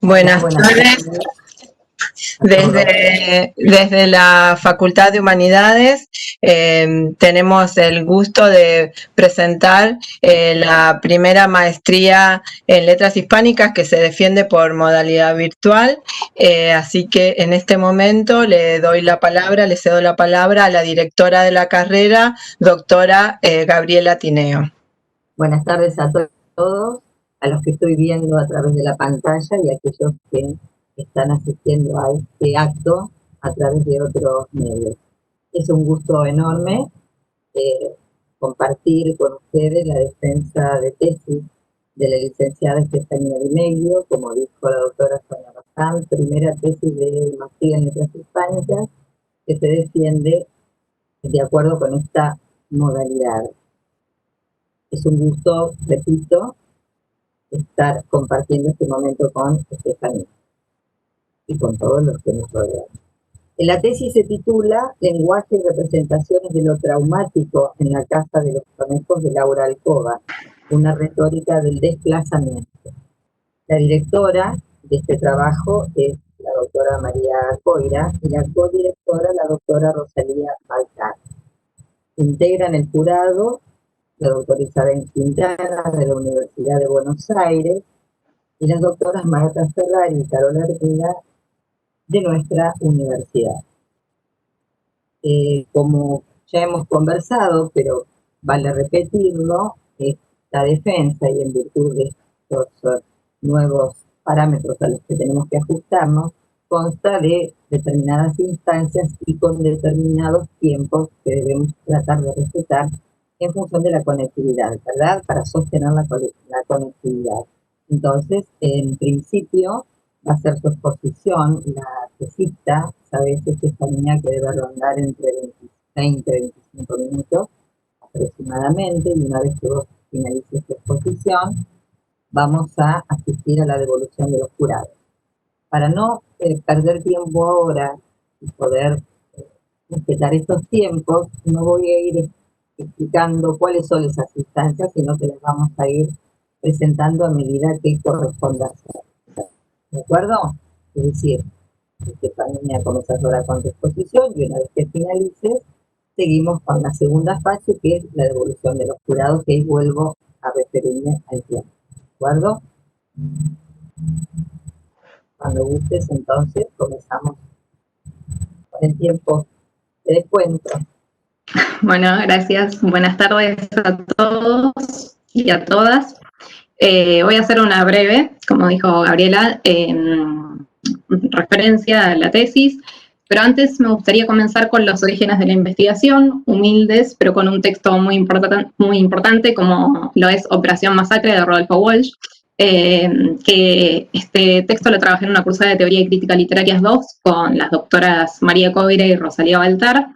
Buenas tardes. Desde la Facultad de Humanidades tenemos el gusto de presentar la primera maestría en Letras Hispánicas que se defiende por modalidad virtual. Así que en este momento le cedo la palabra a la directora de la carrera, doctora Gabriela Tineo. Buenas tardes a todos, a los que estoy viendo a través de la pantalla y a aquellos que están asistiendo a este acto a través de otros medios. Es un gusto enorme compartir con ustedes la defensa de tesis de la licenciada Estefanía Di Meglio, como dijo la doctora Sonia Bazán, primera tesis de maestría en Letras Hispánicas que se defiende de acuerdo con esta modalidad. Es un gusto, repito, estar compartiendo este momento con Estefanía y con todos los que nos rodean. La tesis se titula Lenguaje y representaciones de lo traumático en la casa de los conejos de Laura Alcoba, una retórica del desplazamiento. La directora de este trabajo es la doctora María Coira y la codirectora la doctora Rosalía Baltar. Integran el jurado la doctora Isabel Quintana de la Universidad de Buenos Aires y las doctoras Marta Ferrari y Carola Hermida de nuestra universidad. Como ya hemos conversado, pero vale repetirlo, esta defensa y en virtud de estos nuevos parámetros a los que tenemos que ajustarnos, consta de determinadas instancias y con determinados tiempos que debemos tratar de respetar en función de la conectividad, ¿verdad? Para sostener la conectividad. Entonces, en principio, va a ser su exposición, la tesista, sabes, Estefanía, que debe rondar entre 20 y 25 minutos aproximadamente, y una vez que vos finalices tu exposición, vamos a asistir a la devolución de los jurados. Para no perder tiempo ahora y poder respetar estos tiempos, no voy a ir explicando cuáles son esas instancias, sino que las vamos a ir presentando a medida que corresponda hacer. ¿De acuerdo? Es decir, Estefanía comenzará con tu exposición y una vez que finalices, seguimos con la segunda fase, que es la devolución de los jurados, que ahí vuelvo a referirme al tiempo. ¿De acuerdo? Cuando gustes, entonces, comenzamos con el tiempo de descuento. Bueno, gracias. Buenas tardes a todos y a todas. Voy a hacer una breve, como dijo Gabriela, referencia a la tesis, pero antes me gustaría comenzar con los orígenes de la investigación, humildes, pero con un texto muy importante como lo es Operación Masacre de Rodolfo Walsh, que este texto lo trabajé en una cursada de Teoría y Crítica Literarias 2 con las doctoras María Coira y Rosalía Baltar,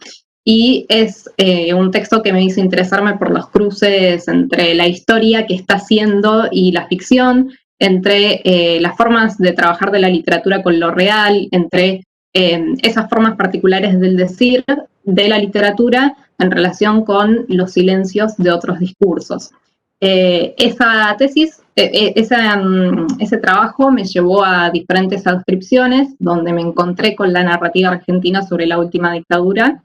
y es un texto que me hizo interesarme por los cruces entre la historia que está haciendo y la ficción, entre las formas de trabajar de la literatura con lo real, entre esas formas particulares del decir de la literatura en relación con los silencios de otros discursos. Esa tesis, ese trabajo me llevó a diferentes adscripciones, donde me encontré con la narrativa argentina sobre la última dictadura,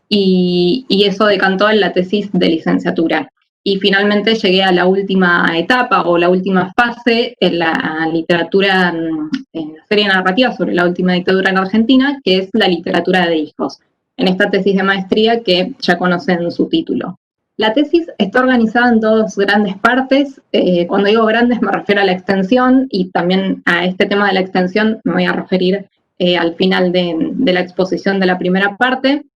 y eso decantó en la tesis de licenciatura. Y finalmente llegué a la última etapa o la última fase en la literatura, en la serie narrativa sobre la última dictadura en Argentina, que es la literatura de hijos, en esta tesis de maestría que ya conocen su título. La tesis está organizada en dos grandes partes. Cuando digo grandes me refiero a la extensión, y también a este tema de la extensión me voy a referir al final de la exposición de la primera parte.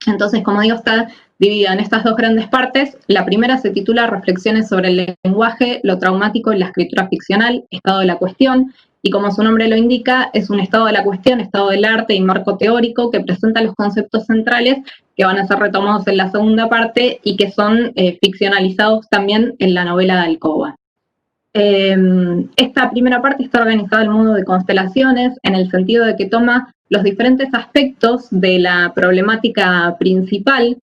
Entonces, como digo, está dividida en estas dos grandes partes. La primera se titula Reflexiones sobre el lenguaje, lo traumático en la escritura ficcional, estado de la cuestión, y como su nombre lo indica, es un estado de la cuestión, estado del arte y marco teórico que presenta los conceptos centrales que van a ser retomados en la segunda parte y que son ficcionalizados también en la novela de Alcoba. Esta primera parte está organizada en modo de constelaciones, en el sentido de que toma los diferentes aspectos de la problemática principal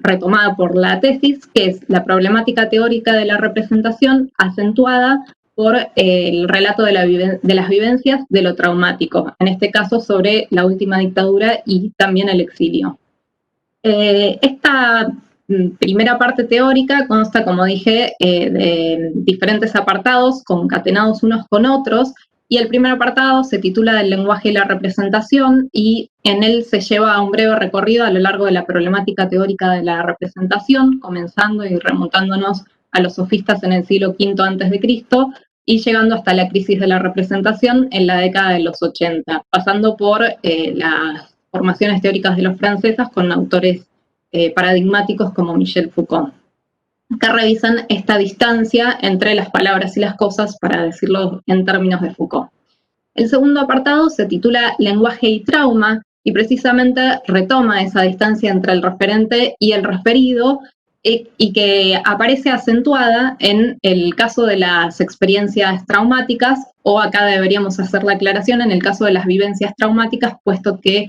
retomada por la tesis, que es la problemática teórica de la representación acentuada por el relato de las vivencias de lo traumático, en este caso sobre la última dictadura y también el exilio. Esta primera parte teórica consta, como dije, de diferentes apartados concatenados unos con otros, y el primer apartado se titula Del lenguaje y la representación, y en él se lleva un breve recorrido a lo largo de la problemática teórica de la representación, comenzando y remontándonos a los sofistas en el siglo V a.C., y llegando hasta la crisis de la representación en la década de los 80, pasando por las formaciones teóricas de los franceses con autores paradigmáticos como Michel Foucault, que revisan esta distancia entre las palabras y las cosas, para decirlo en términos de Foucault. El segundo apartado se titula Lenguaje y trauma, y precisamente retoma esa distancia entre el referente y el referido, y que aparece acentuada en el caso de las experiencias traumáticas, o acá deberíamos hacer la aclaración, en el caso de las vivencias traumáticas, puesto que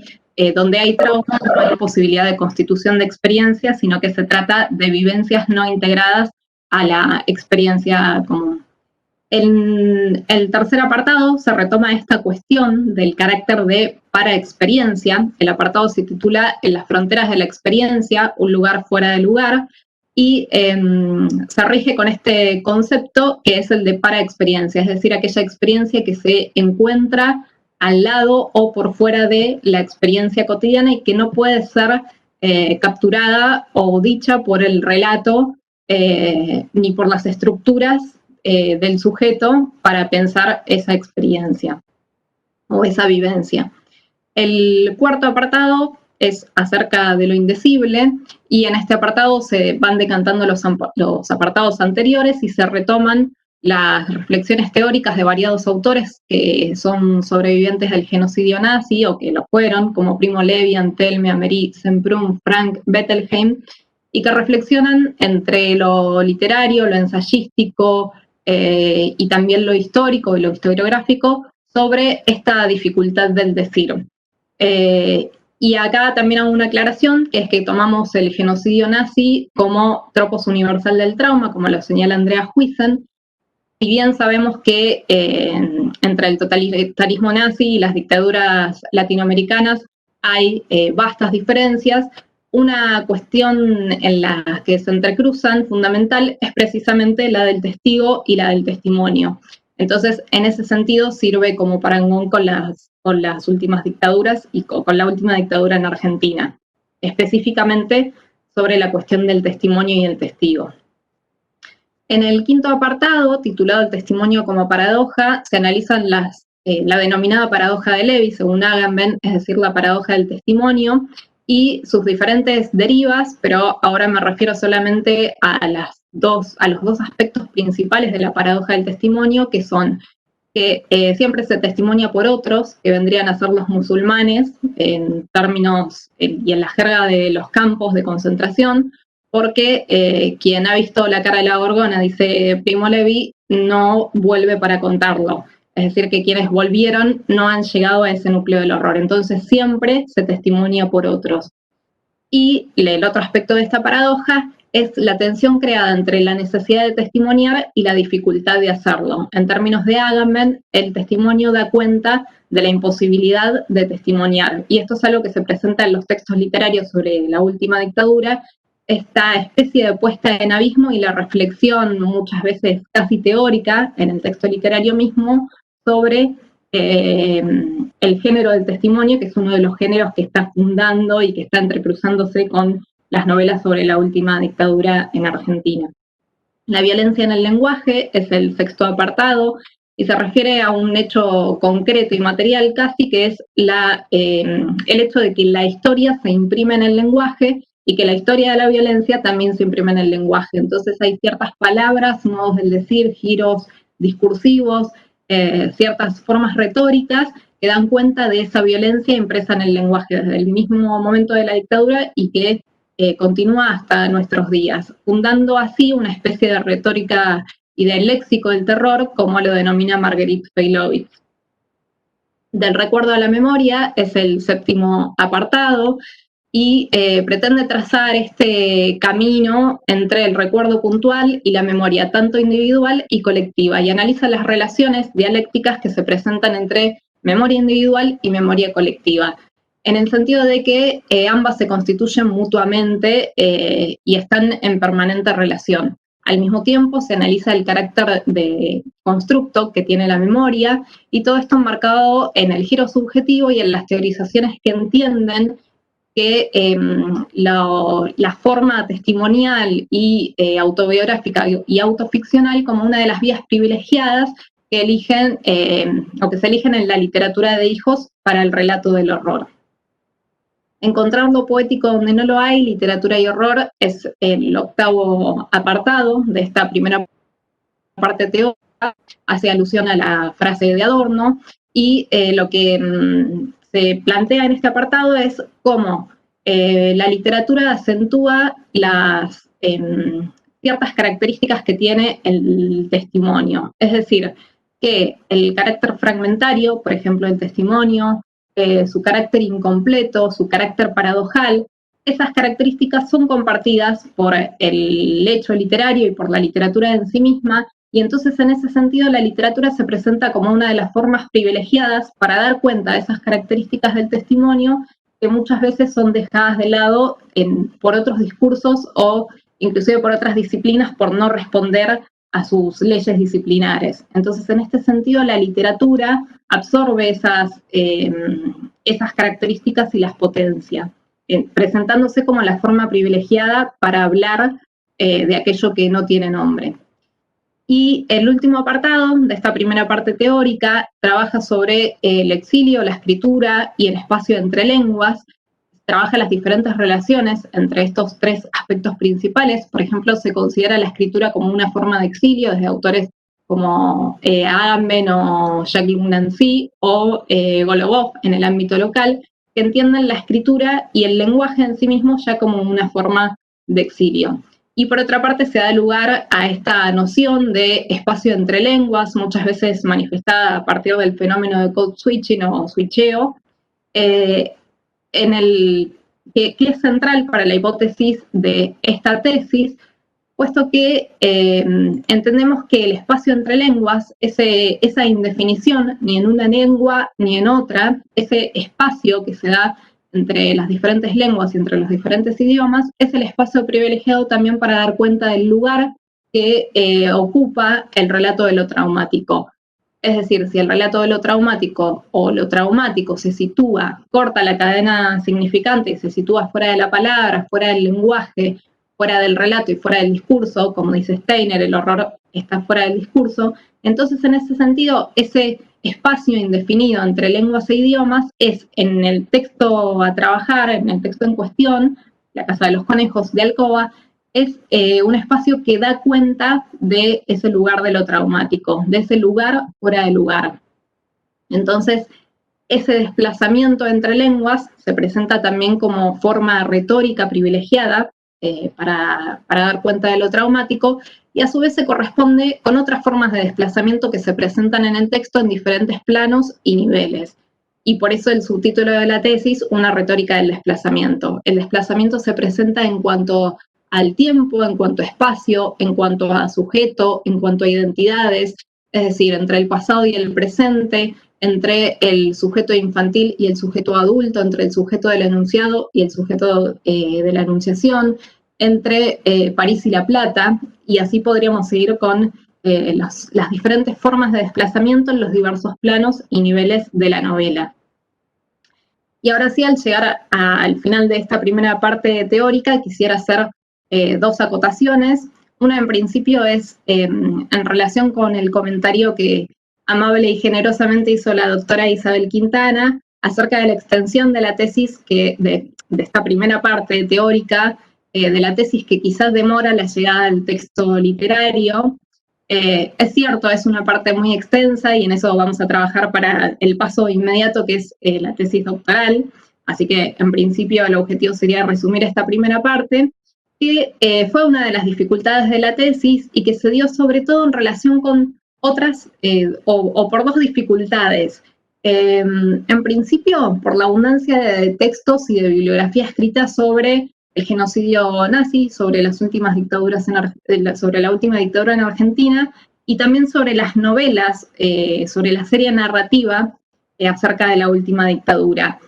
donde hay trauma no hay posibilidad de constitución de experiencias, sino que se trata de vivencias no integradas a la experiencia común. En el tercer apartado se retoma esta cuestión del carácter de paraexperiencia. El apartado se titula En las fronteras de la experiencia, un lugar fuera de lugar, y se rige con este concepto que es el de paraexperiencia, es decir, aquella experiencia que se encuentra al lado o por fuera de la experiencia cotidiana y que no puede ser capturada o dicha por el relato ni por las estructuras del sujeto para pensar esa experiencia o esa vivencia. El cuarto apartado es acerca de lo indecible, y en este apartado se van decantando los apartados anteriores y se retoman las reflexiones teóricas de variados autores que son sobrevivientes del genocidio nazi o que lo fueron, como Primo Levi, Antelme, Améry, Semprún, Frank, Bettelheim, y que reflexionan entre lo literario, lo ensayístico y también lo histórico y lo historiográfico sobre esta dificultad del decir. Y acá también hago una aclaración, que es que tomamos el genocidio nazi como tropos universal del trauma, como lo señala Andrea Huizen. Si bien sabemos que entre el totalitarismo nazi y las dictaduras latinoamericanas hay vastas diferencias, una cuestión en la que se entrecruzan fundamental es precisamente la del testigo y la del testimonio. Entonces, en ese sentido, sirve como parangón con las últimas dictaduras y con la última dictadura en Argentina, específicamente sobre la cuestión del testimonio y el testigo. En el quinto apartado, titulado El testimonio como paradoja, se analizan la denominada paradoja de Levi, según Agamben, es decir, la paradoja del testimonio, y sus diferentes derivas, pero ahora me refiero solamente a los dos aspectos principales de la paradoja del testimonio, que son que siempre se testimonia por otros, que vendrían a ser los musulmanes, en términos y en la jerga de los campos de concentración, porque quien ha visto la cara de la gorgona, dice Primo Levi, no vuelve para contarlo. Es decir, que quienes volvieron no han llegado a ese núcleo del horror. Entonces siempre se testimonia por otros. Y el otro aspecto de esta paradoja es la tensión creada entre la necesidad de testimoniar y la dificultad de hacerlo. En términos de Agamben, el testimonio da cuenta de la imposibilidad de testimoniar. Y esto es algo que se presenta en los textos literarios sobre la última dictadura, esta especie de puesta en abismo y la reflexión, muchas veces casi teórica, en el texto literario mismo, sobre el género del testimonio, que es uno de los géneros que está fundando y que está entrecruzándose con las novelas sobre la última dictadura en Argentina. La violencia en el lenguaje es el sexto apartado y se refiere a un hecho concreto y material casi, que es el hecho de que la historia se imprime en el lenguaje y que la historia de la violencia también se imprime en el lenguaje. Entonces hay ciertas palabras, modos del decir, giros discursivos, ciertas formas retóricas que dan cuenta de esa violencia impresa en el lenguaje desde el mismo momento de la dictadura y que continúa hasta nuestros días, fundando así una especie de retórica y de léxico del terror, como lo denomina Marguerite Feilovitz. Del recuerdo a la memoria es el séptimo apartado, y pretende trazar este camino entre el recuerdo puntual y la memoria, tanto individual y colectiva, y analiza las relaciones dialécticas que se presentan entre memoria individual y memoria colectiva, en el sentido de que ambas se constituyen mutuamente y están en permanente relación. Al mismo tiempo se analiza el carácter de constructo que tiene la memoria, y todo esto enmarcado en el giro subjetivo y en las teorizaciones que entienden que la forma testimonial y autobiográfica y autoficcional como una de las vías privilegiadas que eligen o que se eligen en la literatura de hijos para el relato del horror. Encontrar lo poético donde no lo hay, literatura y horror, es el octavo apartado de esta primera parte teórica, hace alusión a la frase de Adorno, y lo que se plantea en este apartado es cómo la literatura acentúa las ciertas características que tiene el testimonio. Es decir, que el carácter fragmentario, por ejemplo, el testimonio, su carácter incompleto, su carácter paradojal, esas características son compartidas por el hecho literario y por la literatura en sí misma, y entonces en ese sentido la literatura se presenta como una de las formas privilegiadas para dar cuenta de esas características del testimonio que muchas veces son dejadas de lado por otros discursos o inclusive por otras disciplinas por no responder a sus leyes disciplinares. Entonces, en este sentido, la literatura absorbe esas características y las potencia, presentándose como la forma privilegiada para hablar de aquello que no tiene nombre. Y el último apartado de esta primera parte teórica trabaja sobre el exilio, la escritura y el espacio entre lenguas. Trabaja las diferentes relaciones entre estos tres aspectos principales. Por ejemplo, se considera la escritura como una forma de exilio desde autores como Agamben o Jacques Nancy o Golubov en el ámbito local, que entienden la escritura y el lenguaje en sí mismo ya como una forma de exilio. Y por otra parte se da lugar a esta noción de espacio entre lenguas, muchas veces manifestada a partir del fenómeno de code switching o switcheo, que es central para la hipótesis de esta tesis, puesto que entendemos que el espacio entre lenguas, esa indefinición, ni en una lengua ni en otra, ese espacio que se da entre las diferentes lenguas y entre los diferentes idiomas, es el espacio privilegiado también para dar cuenta del lugar que ocupa el relato de lo traumático. Es decir, si el relato de lo traumático o lo traumático se sitúa, corta la cadena significante y se sitúa fuera de la palabra, fuera del lenguaje, fuera del relato y fuera del discurso, como dice Steiner, el horror está fuera del discurso, entonces en ese sentido, ese espacio indefinido entre lenguas e idiomas es en el texto a trabajar, en el texto en cuestión, La Casa de los Conejos de Alcoba, es un espacio que da cuenta de ese lugar de lo traumático, de ese lugar fuera de lugar. Entonces, ese desplazamiento entre lenguas se presenta también como forma retórica privilegiada para dar cuenta de lo traumático, y a su vez se corresponde con otras formas de desplazamiento que se presentan en el texto en diferentes planos y niveles. Y por eso el subtítulo de la tesis, una retórica del desplazamiento. El desplazamiento se presenta en cuanto al tiempo, en cuanto a espacio, en cuanto a sujeto, en cuanto a identidades, es decir, entre el pasado y el presente, entre el sujeto infantil y el sujeto adulto, entre el sujeto del enunciado y el sujeto de la enunciación, entre París y La Plata, y así podríamos seguir con las diferentes formas de desplazamiento en los diversos planos y niveles de la novela. Y ahora sí, al llegar al final de esta primera parte teórica, quisiera hacer dos acotaciones. Una, en principio, es en relación con el comentario que amable y generosamente hizo la doctora Isabel Quintana acerca de la extensión de la tesis, de esta primera parte teórica de la tesis, que quizás demora la llegada del texto literario. Es cierto, es una parte muy extensa y en eso vamos a trabajar para el paso inmediato, que es la tesis doctoral. Así que, en principio, el objetivo sería resumir esta primera parte, que fue una de las dificultades de la tesis y que se dio sobre todo en relación con otras, o por dos dificultades. En principio, por la abundancia de textos y de bibliografía escrita sobre el genocidio nazi, sobre las últimas dictaduras sobre la última dictadura en Argentina, y también sobre las novelas, sobre la serie narrativa acerca de la última dictadura.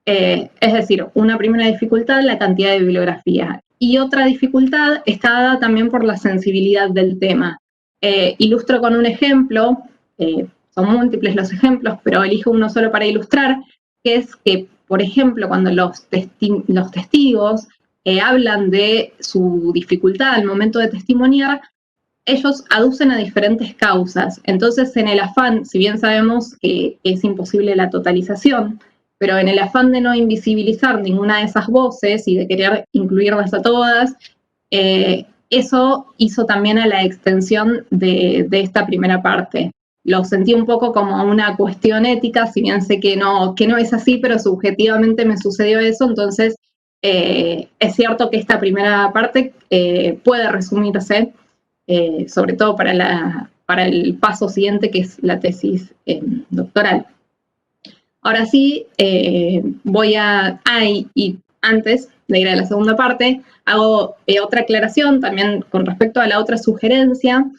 Es decir, una primera dificultad, la cantidad de bibliografía. Y otra dificultad está dada también por la sensibilidad del tema. Ilustro con un ejemplo, son múltiples los ejemplos, pero elijo uno solo para ilustrar, que es que, por ejemplo, cuando los testigos hablan de su dificultad al momento de testimoniar, ellos aducen a diferentes causas. Entonces, en el afán, si bien sabemos que es imposible la totalización, pero en el afán de no invisibilizar ninguna de esas voces y de querer incluirlas a todas, eso hizo también a la extensión de esta primera parte. Lo sentí un poco como una cuestión ética, si bien sé que no es así, pero subjetivamente me sucedió eso, entonces es cierto que esta primera parte puede resumirse, sobre todo para el paso siguiente, que es la tesis doctoral. Ahora sí, y antes de ir a la segunda parte, hago otra aclaración también con respecto a la otra sugerencia,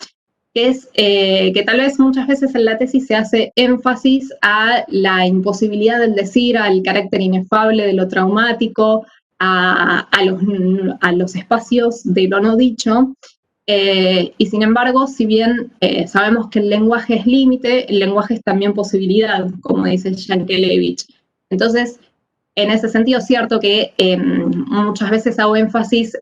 que es que tal vez muchas veces en la tesis se hace énfasis a la imposibilidad del decir, al carácter inefable de lo traumático, a los espacios de lo no dicho, y sin embargo, si bien sabemos que el lenguaje es límite, el lenguaje es también posibilidad, como dice Yankelevich. Entonces, en ese sentido es cierto que muchas veces hago énfasis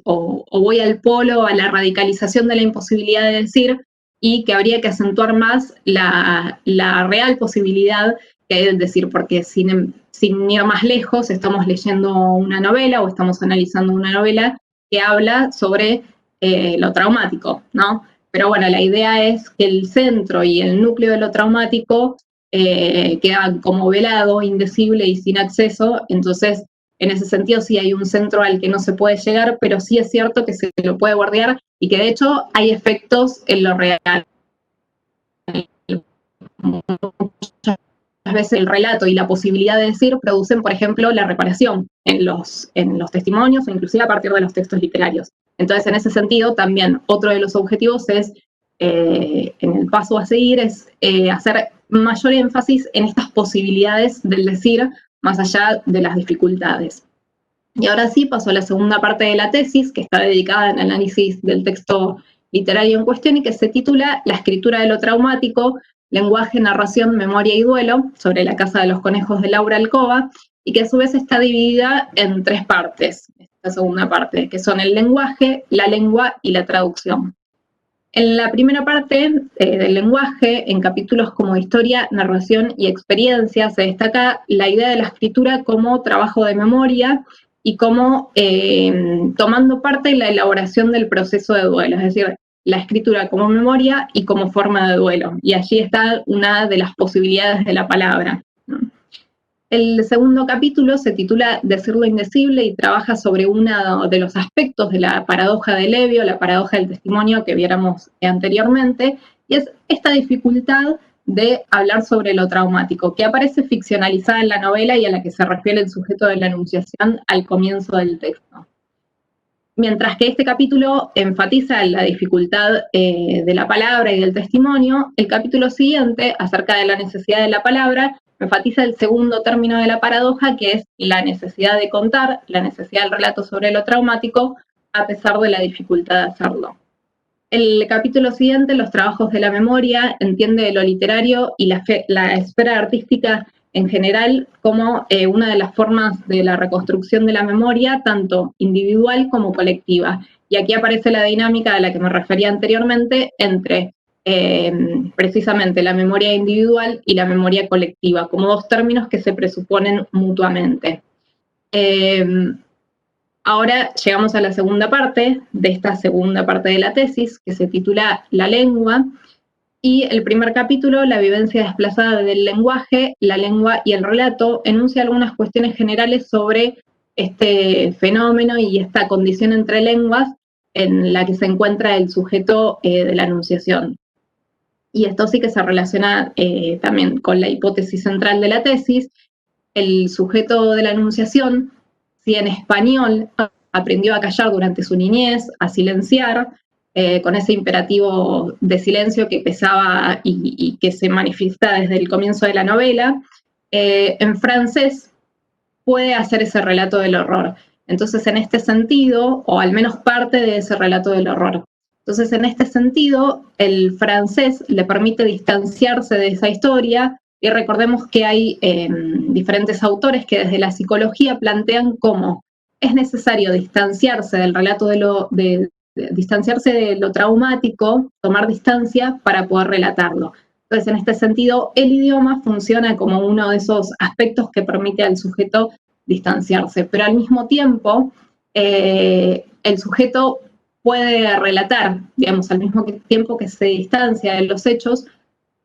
o voy al polo, a la radicalización de la imposibilidad de decir, y que habría que acentuar más la real posibilidad que hay del decir, porque sin ir más lejos, estamos leyendo una novela o estamos analizando una novela que habla sobre lo traumático, ¿no? Pero bueno, la idea es que el centro y el núcleo de lo traumático queda como velado, indecible y sin acceso, entonces en ese sentido sí hay un centro al que no se puede llegar, pero sí es cierto que se lo puede bordear y que de hecho hay efectos en lo real. Muchas veces el relato y la posibilidad de decir producen, por ejemplo, la reparación en los testimonios o inclusive a partir de los textos literarios. Entonces, en ese sentido, también otro de los objetivos es, en el paso a seguir, es hacer mayor énfasis en estas posibilidades del decir, más allá de las dificultades. Y ahora sí, paso a la segunda parte de la tesis, que está dedicada al análisis del texto literario en cuestión y que se titula La escritura de lo traumático, lenguaje, narración, memoria y duelo, sobre la Casa de los Conejos de Laura Alcoba, y que a su vez está dividida en tres partes, esta segunda parte, que son el lenguaje, la lengua y la traducción. En la primera parte del lenguaje, en capítulos como historia, narración y experiencia, se destaca la idea de la escritura como trabajo de memoria y como tomando parte en la elaboración del proceso de duelo, es decir, la escritura como memoria y como forma de duelo. Y allí está una de las posibilidades de la palabra, ¿no? El segundo capítulo se titula Decir lo indecible y trabaja sobre uno de los aspectos de la paradoja de Levio, la paradoja del testimonio que viéramos anteriormente, y es esta dificultad de hablar sobre lo traumático, que aparece ficcionalizada en la novela y a la que se refiere el sujeto de la enunciación al comienzo del texto. Mientras que este capítulo enfatiza la dificultad de la palabra y del testimonio, el capítulo siguiente, acerca de la necesidad de la palabra, enfatiza el segundo término de la paradoja, que es la necesidad de contar, la necesidad del relato sobre lo traumático, a pesar de la dificultad de hacerlo. El capítulo siguiente, Los trabajos de la memoria, entiende lo literario y la esfera artística en general como una de las formas de la reconstrucción de la memoria, tanto individual como colectiva. Y aquí aparece la dinámica a la que me refería anteriormente entre precisamente la memoria individual y la memoria colectiva, como dos términos que se presuponen mutuamente. Ahora llegamos a la segunda parte de esta segunda parte de la tesis, que se titula La lengua, y el primer capítulo, La vivencia desplazada del lenguaje, la lengua y el relato, enuncia algunas cuestiones generales sobre este fenómeno y esta condición entre lenguas en la que se encuentra el sujeto de la enunciación. y esto sí que se relaciona también con la hipótesis central de la tesis. El sujeto de la enunciación, si en español aprendió a callar durante su niñez, a silenciar, con ese imperativo de silencio que pesaba y que se manifiesta desde el comienzo de la novela, en francés puede hacer ese relato del horror. Entonces, en este sentido, o al menos parte de ese relato del horror. Entonces, en este sentido, el francés le permite distanciarse de esa historia, y recordemos que hay diferentes autores que desde la psicología plantean cómo es necesario distanciarse del relato distanciarse de lo traumático, tomar distancia para poder relatarlo. Entonces, en este sentido, el idioma funciona como uno de esos aspectos que permite al sujeto distanciarse, pero al mismo tiempo, el sujeto puede relatar, digamos, al mismo tiempo que se distancia de los hechos,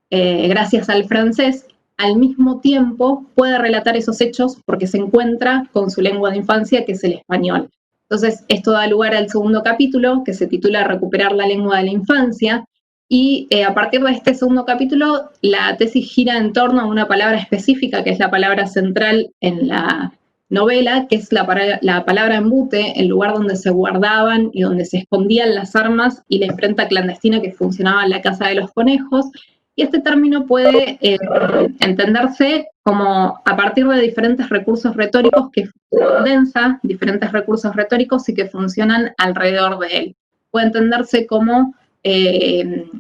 gracias al francés, al mismo tiempo puede relatar esos hechos porque se encuentra con su lengua de infancia, que es el español. Entonces, esto da lugar al segundo capítulo, que se titula Recuperar la lengua de la infancia, y a partir de este segundo capítulo, la tesis gira en torno a una palabra específica, que es la palabra central en la novela, que es la palabra embute, el lugar donde se guardaban y donde se escondían las armas y la imprenta clandestina que funcionaba en la Casa de los Conejos. Y este término puede entenderse como a partir de diferentes recursos retóricos que condensa diferentes recursos retóricos y que funcionan alrededor de él. Puede entenderse como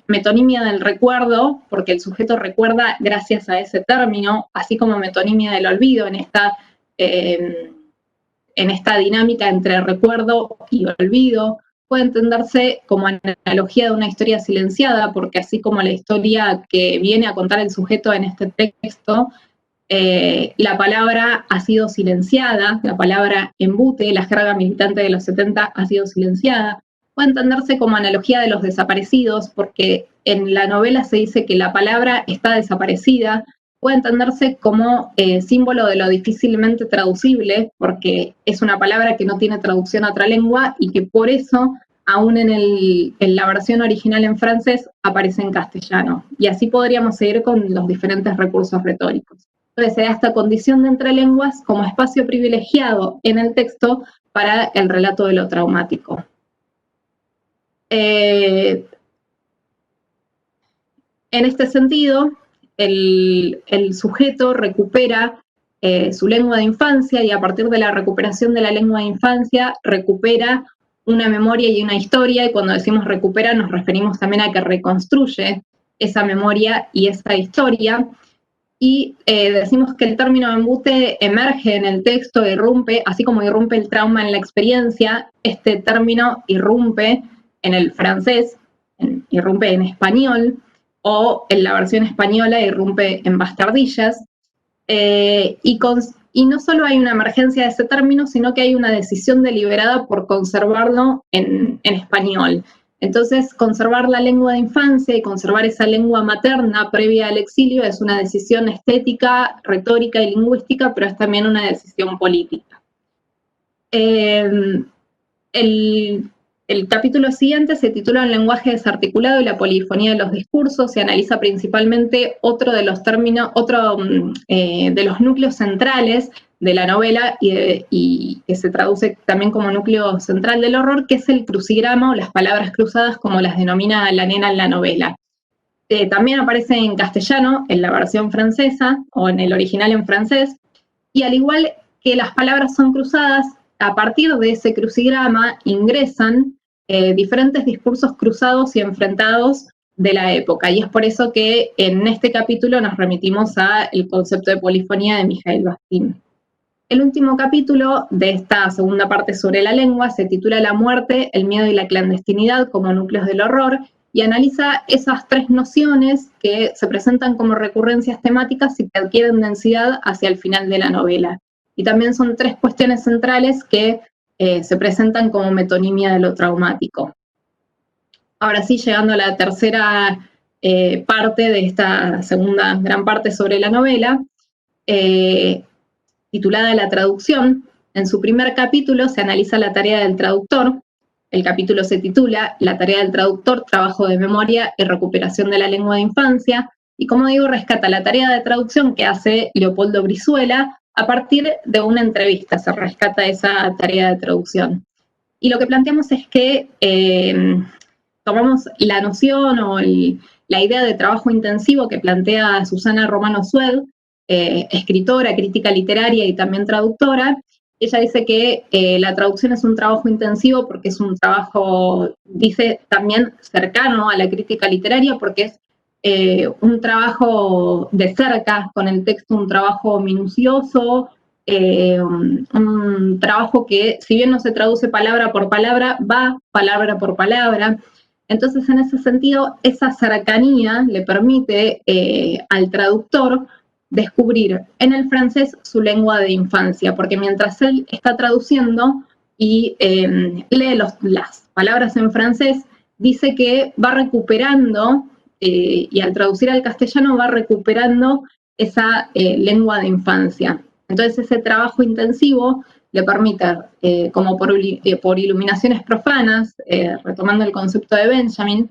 metonimia del recuerdo, porque el sujeto recuerda gracias a ese término, así como metonimia del olvido en esta dinámica entre recuerdo y olvido. Puede entenderse como analogía de una historia silenciada, porque así como la historia que viene a contar el sujeto en este texto, la palabra ha sido silenciada, la palabra embute, la jerga militante de los 70 ha sido silenciada. Puede entenderse como analogía de los desaparecidos, porque en la novela se dice que la palabra está desaparecida. Puede entenderse como símbolo de lo difícilmente traducible, porque es una palabra que no tiene traducción a otra lengua y que por eso, aún en la versión original en francés, aparece en castellano. Y así podríamos seguir con los diferentes recursos retóricos. Entonces se da esta condición de entre lenguas como espacio privilegiado en el texto para el relato de lo traumático. En este sentido, el sujeto recupera su lengua de infancia, y a partir de la recuperación de la lengua de infancia recupera una memoria y una historia, y cuando decimos recupera nos referimos también a que reconstruye esa memoria y esa historia, y decimos que el término embute emerge en el texto, irrumpe, así como irrumpe el trauma en la experiencia, este término irrumpe en el francés, irrumpe en español, o en la versión española irrumpe en Bastardillas, y no solo hay una emergencia de ese término, sino que hay una decisión deliberada por conservarlo en español. Entonces, conservar la lengua de infancia y conservar esa lengua materna previa al exilio es una decisión estética, retórica y lingüística, pero es también una decisión política. El capítulo siguiente se titula El lenguaje desarticulado y la polifonía de los discursos. Se analiza principalmente otro de los términos, de los núcleos centrales de la novela y que se traduce también como núcleo central del horror, que es el crucigrama o las palabras cruzadas, como las denomina la nena en la novela. También aparece en castellano, en la versión francesa o en el original en francés, y al igual que las palabras son cruzadas, a partir de ese crucigrama ingresan diferentes discursos cruzados y enfrentados de la época, y es por eso que en este capítulo nos remitimos al concepto de polifonía de Mijaíl Bastín. El último capítulo de esta segunda parte sobre la lengua se titula La muerte, el miedo y la clandestinidad como núcleos del horror, y analiza esas tres nociones que se presentan como recurrencias temáticas y que adquieren densidad hacia el final de la novela. Y también son tres cuestiones centrales que se presentan como metonimia de lo traumático. Ahora sí, llegando a la tercera parte de esta segunda gran parte sobre la novela, titulada La traducción. En su primer capítulo se analiza la tarea del traductor, El capítulo se titula La tarea del traductor, trabajo de memoria y recuperación de la lengua de infancia, y como digo, rescata la tarea de traducción que hace Leopoldo Brizuela a partir de una entrevista, se rescata esa tarea de traducción. Y lo que planteamos es que tomamos la noción o la idea de trabajo intensivo que plantea Susana Romano Sued, escritora, crítica literaria y también traductora. Ella dice que la traducción es un trabajo intensivo porque es un trabajo, dice, también cercano a la crítica literaria, porque es un trabajo de cerca con el texto, un trabajo minucioso, un trabajo que, si bien no se traduce palabra por palabra, va palabra por palabra. Entonces, en ese sentido, esa cercanía le permite al traductor descubrir en el francés su lengua de infancia, porque mientras él está traduciendo y lee las palabras en francés, dice que va recuperando, y al traducir al castellano va recuperando esa lengua de infancia. Entonces ese trabajo intensivo le permite, como por iluminaciones profanas, retomando el concepto de Benjamin,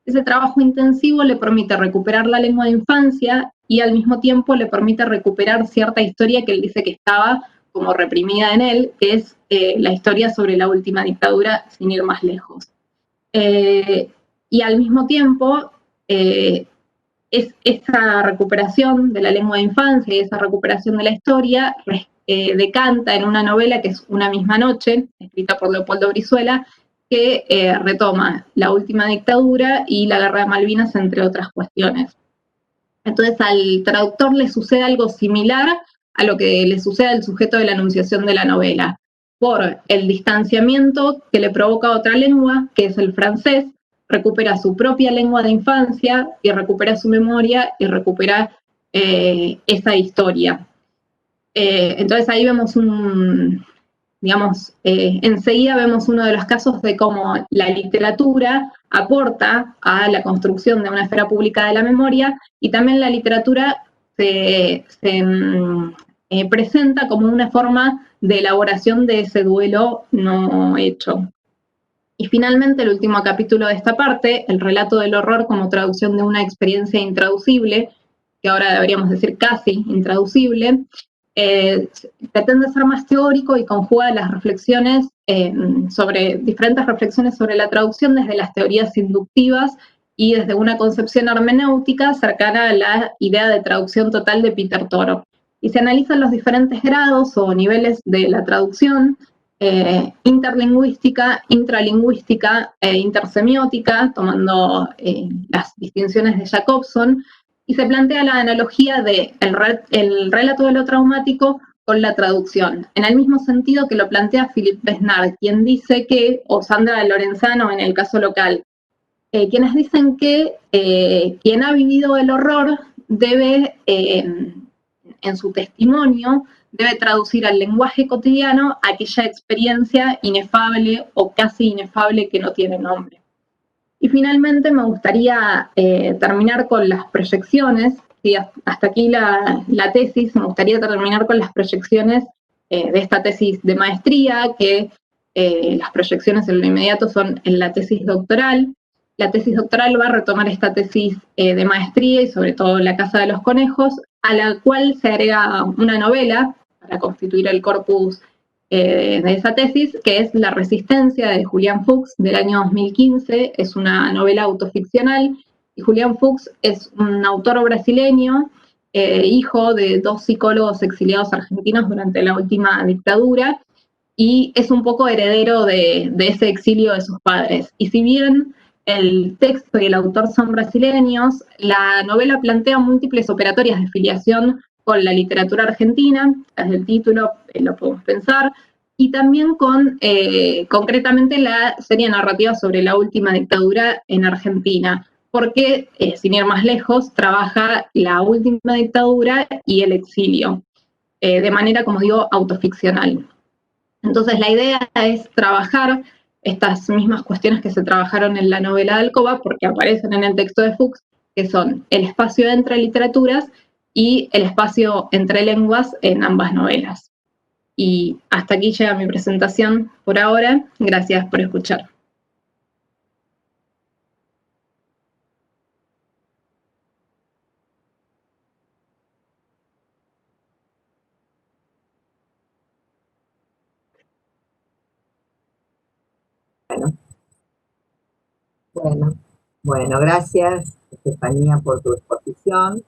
ese trabajo intensivo le permite recuperar la lengua de infancia y al mismo tiempo le permite recuperar cierta historia que él dice que estaba como reprimida en él, que es la historia sobre la última dictadura, sin ir más lejos. Y al mismo tiempo, esa recuperación de la lengua de infancia y esa recuperación de la historia decanta en una novela que es Una misma noche, escrita por Leopoldo Brizuela, que retoma la última dictadura y la guerra de Malvinas, entre otras cuestiones. Entonces al traductor le sucede algo similar a lo que le sucede al sujeto de la enunciación de la novela, por el distanciamiento que le provoca otra lengua, que es el francés, recupera su propia lengua de infancia y recupera su memoria y recupera esa historia. Entonces ahí vemos enseguida vemos uno de los casos de cómo la literatura aporta a la construcción de una esfera pública de la memoria, y también la literatura se presenta como una forma de elaboración de ese duelo no hecho. Y finalmente, el último capítulo de esta parte, el relato del horror como traducción de una experiencia intraducible, que ahora deberíamos decir casi intraducible, pretende ser más teórico y conjuga las reflexiones diferentes reflexiones sobre la traducción desde las teorías inductivas y desde una concepción hermenéutica cercana a la idea de traducción total de Peter Toro. Y se analizan los diferentes grados o niveles de la traducción, interlingüística, intralingüística e intersemiótica, tomando las distinciones de Jacobson, y se plantea la analogía de el relato de lo traumático con la traducción, en el mismo sentido que lo plantea Philippe Besnard, quien dice que, o Sandra Lorenzano en el caso local, quienes dicen que quien ha vivido el horror debe, en su testimonio, debe traducir al lenguaje cotidiano aquella experiencia inefable o casi inefable que no tiene nombre. Y finalmente me gustaría terminar con las proyecciones, y hasta aquí la tesis, me gustaría terminar con las proyecciones de esta tesis de maestría, que las proyecciones en lo inmediato son en la tesis doctoral. La tesis doctoral va a retomar esta tesis de maestría y sobre todo La Casa de los Conejos, a la cual se agrega una novela para constituir el corpus de esa tesis, que es La Resistencia, de Julián Fuchs, del año 2015. Es una novela autoficcional, y Julián Fuchs es un autor brasileño, hijo de dos psicólogos exiliados argentinos durante la última dictadura, y es un poco heredero de ese exilio de sus padres. Y si bien el texto y el autor son brasileños, la novela plantea múltiples operatorias de filiación con la literatura argentina, desde el título lo podemos pensar, y también con, concretamente, la serie narrativa sobre la última dictadura en Argentina, porque, sin ir más lejos, trabaja la última dictadura y el exilio, de manera, como digo, autoficcional. Entonces la idea es trabajar estas mismas cuestiones que se trabajaron en la novela de Alcoba, porque aparecen en el texto de Fuchs, que son el espacio entre literaturas y el espacio entre lenguas en ambas novelas. Y hasta aquí llega mi presentación por ahora. Gracias por escuchar. Bueno, gracias, Estefanía, por tu exposición.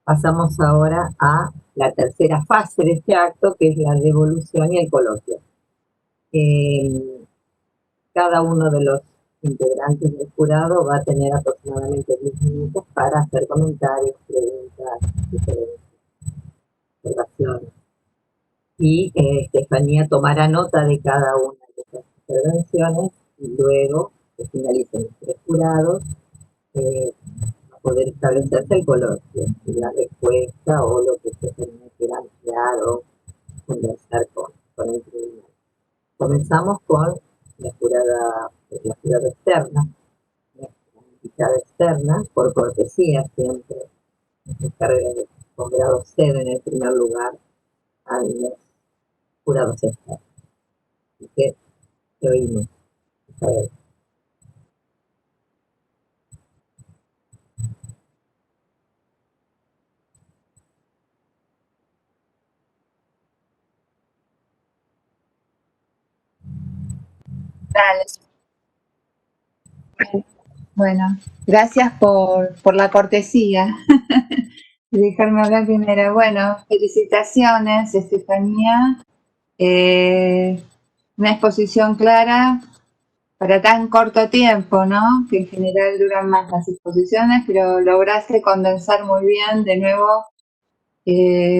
Pasamos ahora a la tercera fase de este acto, que es la devolución y el coloquio. Cada uno de los integrantes del jurado va a tener aproximadamente 10 minutos para hacer comentarios, preguntas, diferentes observaciones. Y Estefanía tomará nota de cada una de estas intervenciones y luego que finalicen los tres jurados, a poder establecerse el coloquio, la respuesta o lo que Estefanía quiera ampliar o conversar con el tribunal. Comenzamos con la jurada externa, la invitada externa, por cortesía siempre, se encarga de con grado cero en el primer lugar a los jurados externos. Así que te oímos, Isabel. Bueno, gracias por la cortesía de dejarme hablar primero. Bueno, felicitaciones, Estefanía. Una exposición clara para tan corto tiempo, ¿no? Que en general duran más las exposiciones, pero lograste condensar muy bien, de nuevo,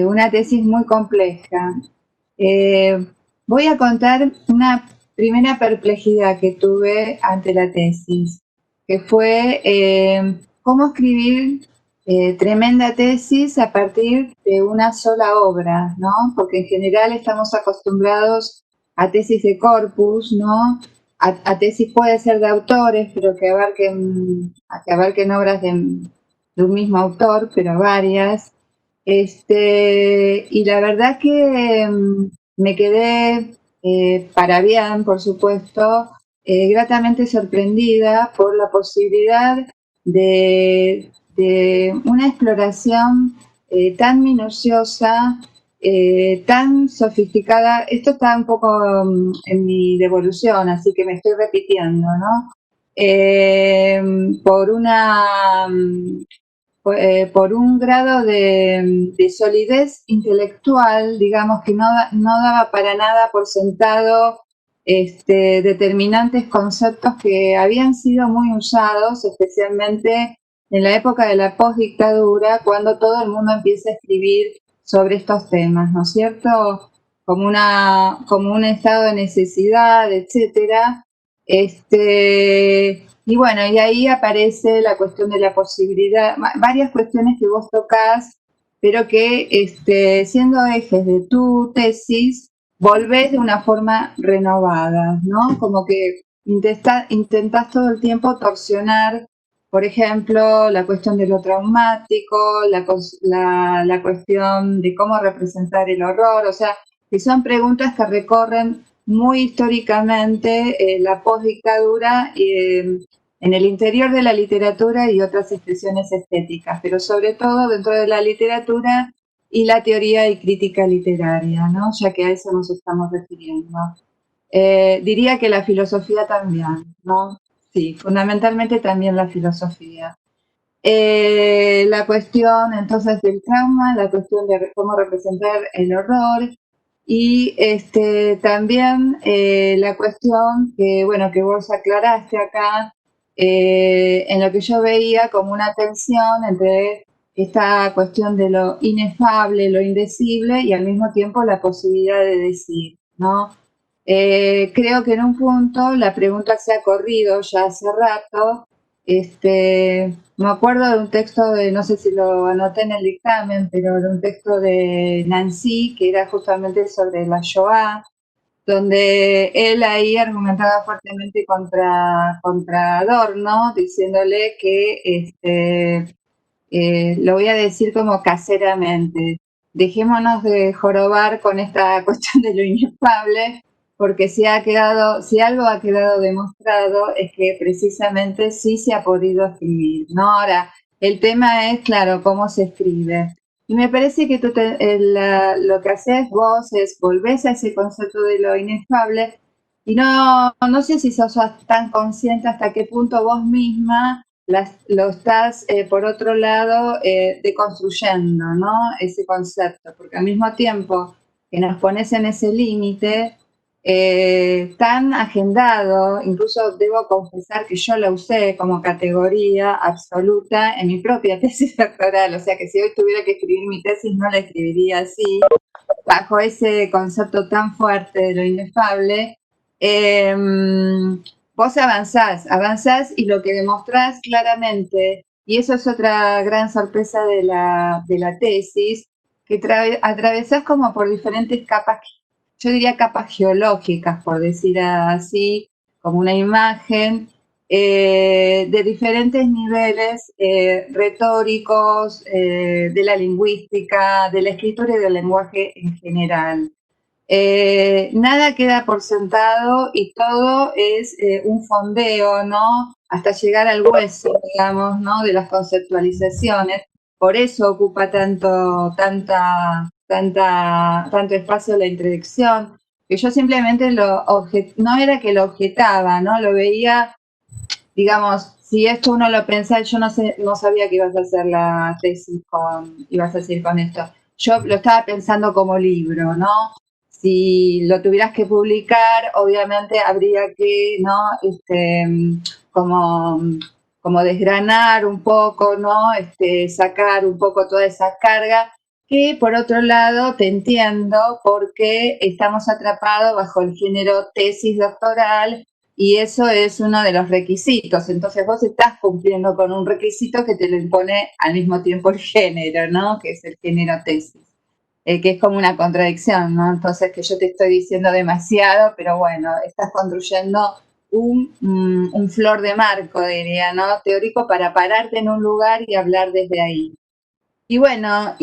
una tesis muy compleja. Voy a contar una primera perplejidad que tuve ante la tesis, que fue cómo escribir tremenda tesis a partir de una sola obra, ¿no? Porque en general estamos acostumbrados a tesis de corpus, ¿no? A tesis puede ser de autores, pero que abarquen obras de un mismo autor, pero varias. Y la verdad que me quedé, para bien, por supuesto, gratamente sorprendida por la posibilidad de una exploración tan minuciosa, tan sofisticada. Esto está un poco en mi devolución, así que me estoy repitiendo, ¿no? Por un grado de solidez intelectual, digamos, que no daba para nada por sentado determinantes conceptos que habían sido muy usados, especialmente en la época de la postdictadura, cuando todo el mundo empieza a escribir sobre estos temas, ¿no es cierto? Como un estado de necesidad, etcétera. Y bueno, y ahí aparece la cuestión de la posibilidad, varias cuestiones que vos tocás, pero que siendo ejes de tu tesis, volvés de una forma renovada, ¿no? Como que intentás todo el tiempo torsionar, por ejemplo, la cuestión de lo traumático, la cuestión de cómo representar el horror, o sea, que son preguntas que recorren muy históricamente la postdictadura en el interior de la literatura y otras expresiones estéticas, pero sobre todo dentro de la literatura y la teoría y crítica literaria, ¿no? Ya que a eso nos estamos refiriendo. Diría que la filosofía también, ¿no? Sí, fundamentalmente también la filosofía. La cuestión entonces del trauma, la cuestión de cómo representar el horror, y también la cuestión que, bueno, que vos aclaraste acá, en lo que yo veía como una tensión entre esta cuestión de lo inefable, lo indecible, y al mismo tiempo la posibilidad de decir, ¿no? Creo que en un punto la pregunta se ha corrido ya hace rato. Me acuerdo de un texto no sé si lo anoté en el dictamen, pero de un texto de Nancy, que era justamente sobre la Shoah, donde él ahí argumentaba fuertemente contra Adorno, diciéndole que, lo voy a decir como caseramente, dejémonos de jorobar con esta cuestión de lo inefable, porque si algo ha quedado demostrado es que precisamente sí se ha podido escribir, ¿no? Ahora, el tema es, claro, cómo se escribe. Y me parece que lo que haces vos es volvés a ese concepto de lo inefable Y no sé si sos tan consciente hasta qué punto vos misma lo estás, por otro lado, deconstruyendo, ¿no? Ese concepto, porque al mismo tiempo que nos pones en ese límite tan agendado, incluso debo confesar que yo lo usé como categoría absoluta en mi propia tesis doctoral, o sea que si hoy tuviera que escribir mi tesis no la escribiría así, bajo ese concepto tan fuerte de lo inefable. Vos avanzás y lo que demostrás claramente, y eso es otra gran sorpresa de la tesis, que atravesás como por diferentes capas, yo diría capas geológicas, por decir así, como una imagen de diferentes niveles retóricos, de la lingüística, de la escritura y del lenguaje en general. Nada queda por sentado y todo es un fondeo, ¿no? Hasta llegar al hueso, digamos, ¿no? De las conceptualizaciones. Por eso ocupa tanto espacio la introducción, que yo simplemente no era que lo objetaba, ¿no? Lo veía, digamos, si esto uno lo pensaba, yo no sabía que ibas a hacer la tesis ibas a seguir con esto. Yo lo estaba pensando como libro, ¿no? Si lo tuvieras que publicar, obviamente habría que, ¿no? Como desgranar un poco, ¿no? Sacar un poco toda esa carga, que por otro lado te entiendo porque estamos atrapados bajo el género tesis doctoral y eso es uno de los requisitos. Entonces vos estás cumpliendo con un requisito que te lo impone al mismo tiempo el género, ¿no? Que es el género tesis. Que es como una contradicción, ¿no? Entonces que yo te estoy diciendo demasiado, pero bueno, estás construyendo un flor de marco, diría, ¿no? Teórico para pararte en un lugar y hablar desde ahí. Y bueno,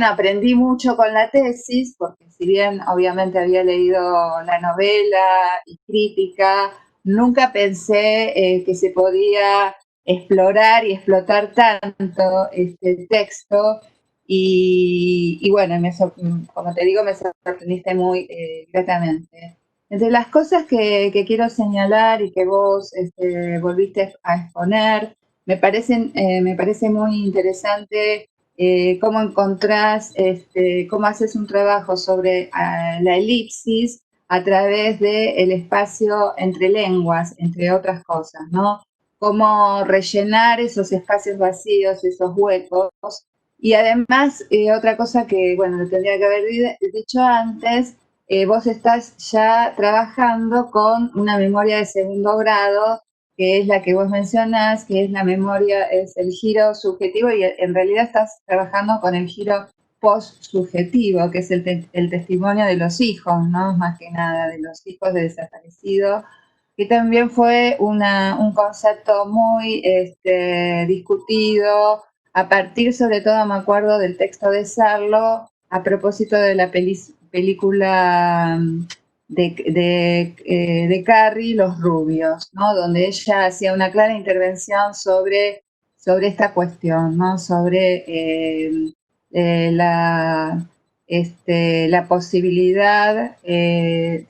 aprendí mucho con la tesis, porque si bien obviamente había leído la novela y crítica, nunca pensé que se podía explorar y explotar tanto este texto. Y bueno, como te digo, me sorprendiste muy gratamente. Entre las cosas que quiero señalar y que vos volviste a exponer, me parece muy interesante cómo encontrás, cómo haces un trabajo sobre la elipsis a través del espacio entre lenguas, entre otras cosas, ¿no? Cómo rellenar esos espacios vacíos, esos huecos. Y además, otra cosa que, bueno, lo tendría que haber dicho antes, vos estás ya trabajando con una memoria de segundo grado, que es la que vos mencionás, que es la memoria, es el giro subjetivo, y en realidad estás trabajando con el giro post-subjetivo, que es el testimonio de los hijos, ¿no? Más que nada, de los hijos de desaparecidos, que también fue un concepto muy discutido, a partir sobre todo, me acuerdo, del texto de Sarlo, a propósito de la película de Carrie, Los Rubios, ¿no? Donde ella hacía una clara intervención sobre esta cuestión, ¿no? Sobre la posibilidad de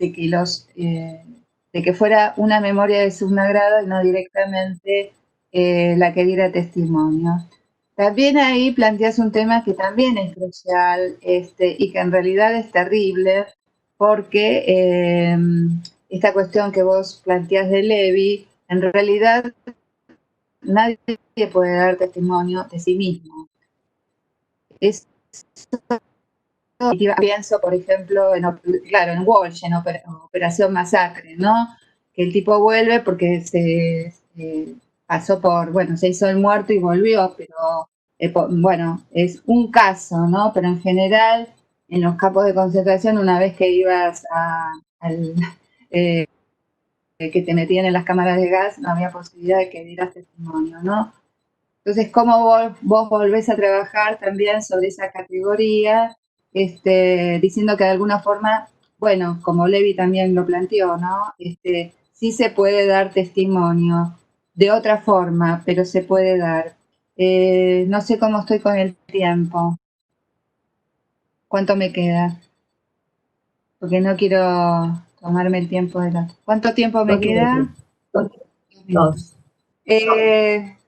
que fuera una memoria de segundo grado y no directamente la que diera testimonio. También ahí planteas un tema que también es crucial y que en realidad es terrible, porque esta cuestión que vos planteás de Levi, en realidad nadie puede dar testimonio de sí mismo. Eso pienso, por ejemplo, en Walsh, en Operación Masacre, ¿no? Que el tipo vuelve porque se pasó se hizo el muerto y volvió, pero bueno, es un caso, ¿no? Pero en general, en los campos de concentración, una vez que ibas que te metían en las cámaras de gas, no había posibilidad de que dieras testimonio, ¿no? Entonces, ¿cómo vos volvés a trabajar también sobre esa categoría, diciendo que de alguna forma, bueno, como Levi también lo planteó, ¿no? Sí se puede dar testimonio de otra forma, pero se puede dar. No sé cómo estoy con el tiempo. ¿Cuánto me queda? Porque no quiero tomarme el tiempo de la... ¿Cuánto tiempo me queda? 2 minutos.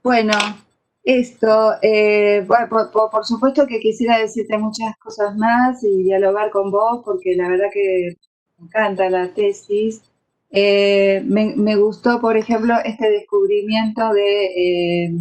Bueno, esto, bueno, por supuesto que quisiera decirte muchas cosas más y dialogar con vos, porque la verdad que me encanta la tesis. Me gustó, por ejemplo, este descubrimiento de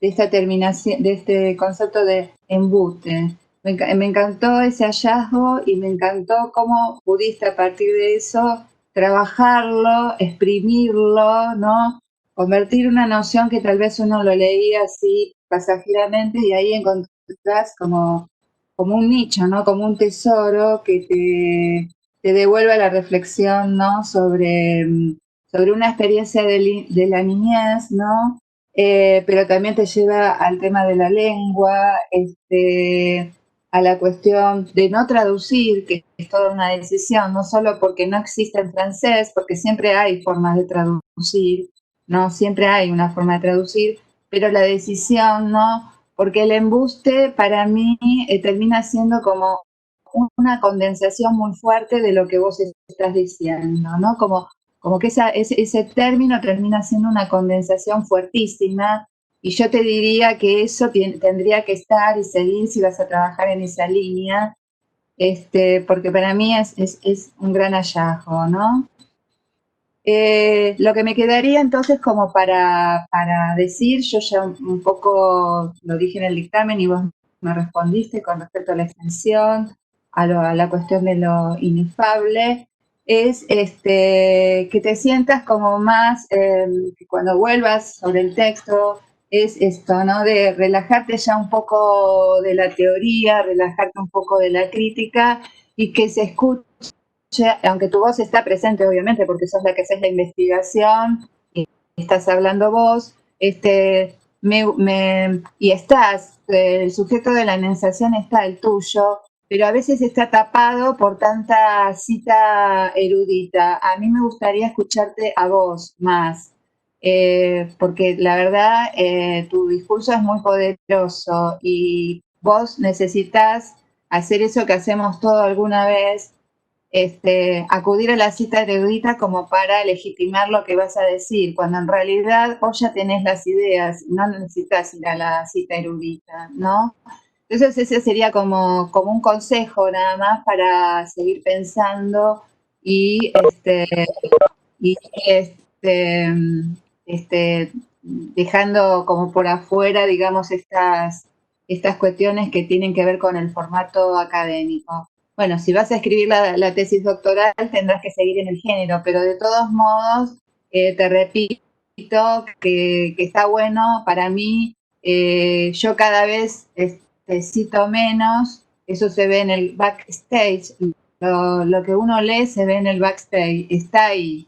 esta terminación, de este concepto de embute. Me encantó ese hallazgo y me encantó cómo pudiste a partir de eso trabajarlo, exprimirlo, ¿no? Convertir una noción que tal vez uno lo leía así pasajeramente y ahí encontrás como un nicho, ¿no? Como un tesoro que te devuelve la reflexión, ¿no? Sobre una experiencia de la niñez, ¿no? Pero también te lleva al tema de la lengua, a la cuestión de no traducir, que es toda una decisión, no solo porque no existe en francés, porque siempre hay formas de traducir, ¿no? Siempre hay una forma de traducir, pero la decisión, ¿no? Porque el embuste para mí termina siendo como una condensación muy fuerte de lo que vos estás diciendo, ¿no? Como que ese término termina siendo una condensación fuertísima y yo te diría que eso tendría que estar y seguir si vas a trabajar en esa línea, porque para mí es un gran hallazgo, ¿no? Lo que me quedaría entonces como para decir, yo ya un poco lo dije en el dictamen y vos me respondiste con respecto a la extensión, a la cuestión de lo inefable, es que te sientas como más, que cuando vuelvas sobre el texto, es esto, ¿no? De relajarte ya un poco de la teoría, relajarte un poco de la crítica y que se escuche, aunque tu voz está presente, obviamente, porque sos la que haces la investigación y estás hablando vos, y estás, el sujeto de la enunciación está el tuyo, pero a veces está tapado por tanta cita erudita. A mí me gustaría escucharte a vos más, porque la verdad tu discurso es muy poderoso y vos necesitas hacer eso que hacemos todo alguna vez, acudir a la cita erudita como para legitimar lo que vas a decir, cuando en realidad vos ya tenés las ideas, no necesitas ir a la cita erudita, ¿no? Entonces ese sería como un consejo nada más para seguir pensando y y dejando como por afuera, digamos, estas cuestiones que tienen que ver con el formato académico. Bueno, si vas a escribir la tesis doctoral tendrás que seguir en el género, pero de todos modos, te repito que está bueno para mí. Yo cada vez cito menos, eso se ve en el backstage. Lo que uno lee se ve en el backstage, está ahí,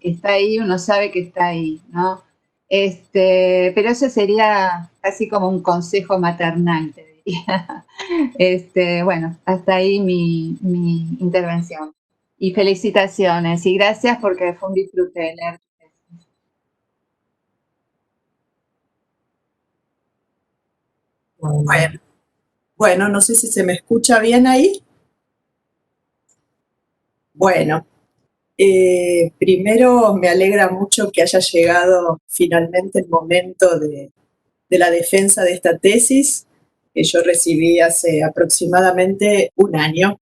uno sabe que está ahí, ¿no? Pero eso sería casi como un consejo maternal, te diría. Bueno, hasta ahí mi intervención. Y felicitaciones y gracias porque fue un disfrute leer tu tesis. Bueno, no sé si se me escucha bien ahí. Bueno, primero me alegra mucho que haya llegado finalmente el momento de la defensa de esta tesis, que yo recibí hace aproximadamente un año.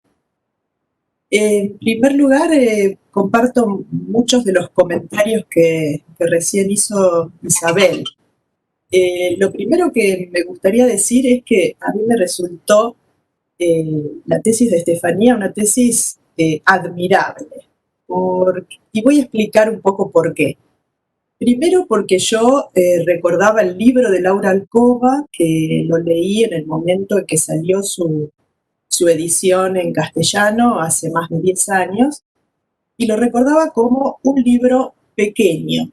En primer lugar, comparto muchos de los comentarios que recién hizo Isabel. Lo primero que me gustaría decir es que a mí me resultó la tesis de Estefanía una tesis admirable. Y voy a explicar un poco por qué. Primero porque yo recordaba el libro de Laura Alcoba, que lo leí en el momento en que salió su edición en castellano hace más de 10 años, y lo recordaba como un libro pequeño,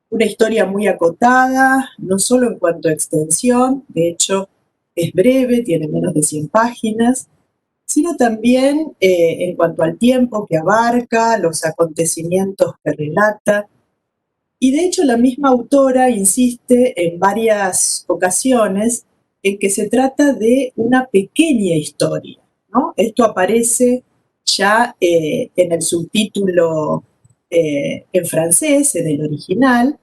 una historia muy acotada, no solo en cuanto a extensión, de hecho es breve, tiene menos de 100 páginas, sino también en cuanto al tiempo que abarca, los acontecimientos que relata. Y de hecho la misma autora insiste en varias ocasiones en que se trata de una pequeña historia, ¿no? Esto aparece ya en el subtítulo en francés, en el original,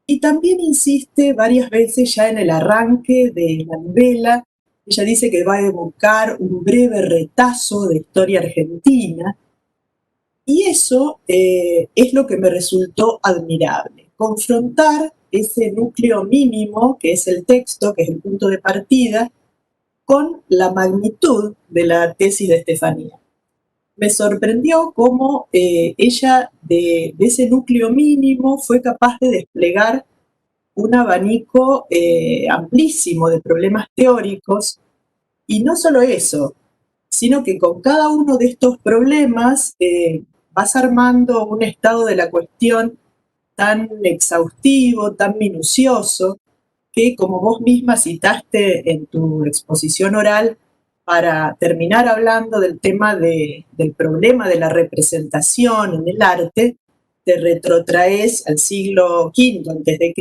y también insiste varias veces ya en el arranque de la novela. Ella dice que va a evocar un breve retazo de historia argentina, y eso es lo que me resultó admirable, confrontar ese núcleo mínimo que es el texto, que es el punto de partida, con la magnitud de la tesis de Estefanía. Me sorprendió cómo ella de ese núcleo mínimo fue capaz de desplegar un abanico amplísimo de problemas teóricos, y no solo eso, sino que con cada uno de estos problemas vas armando un estado de la cuestión tan exhaustivo, tan minucioso, que como vos misma citaste en tu exposición oral, para terminar hablando del tema del problema de la representación en el arte, te retrotraes al siglo V a.C.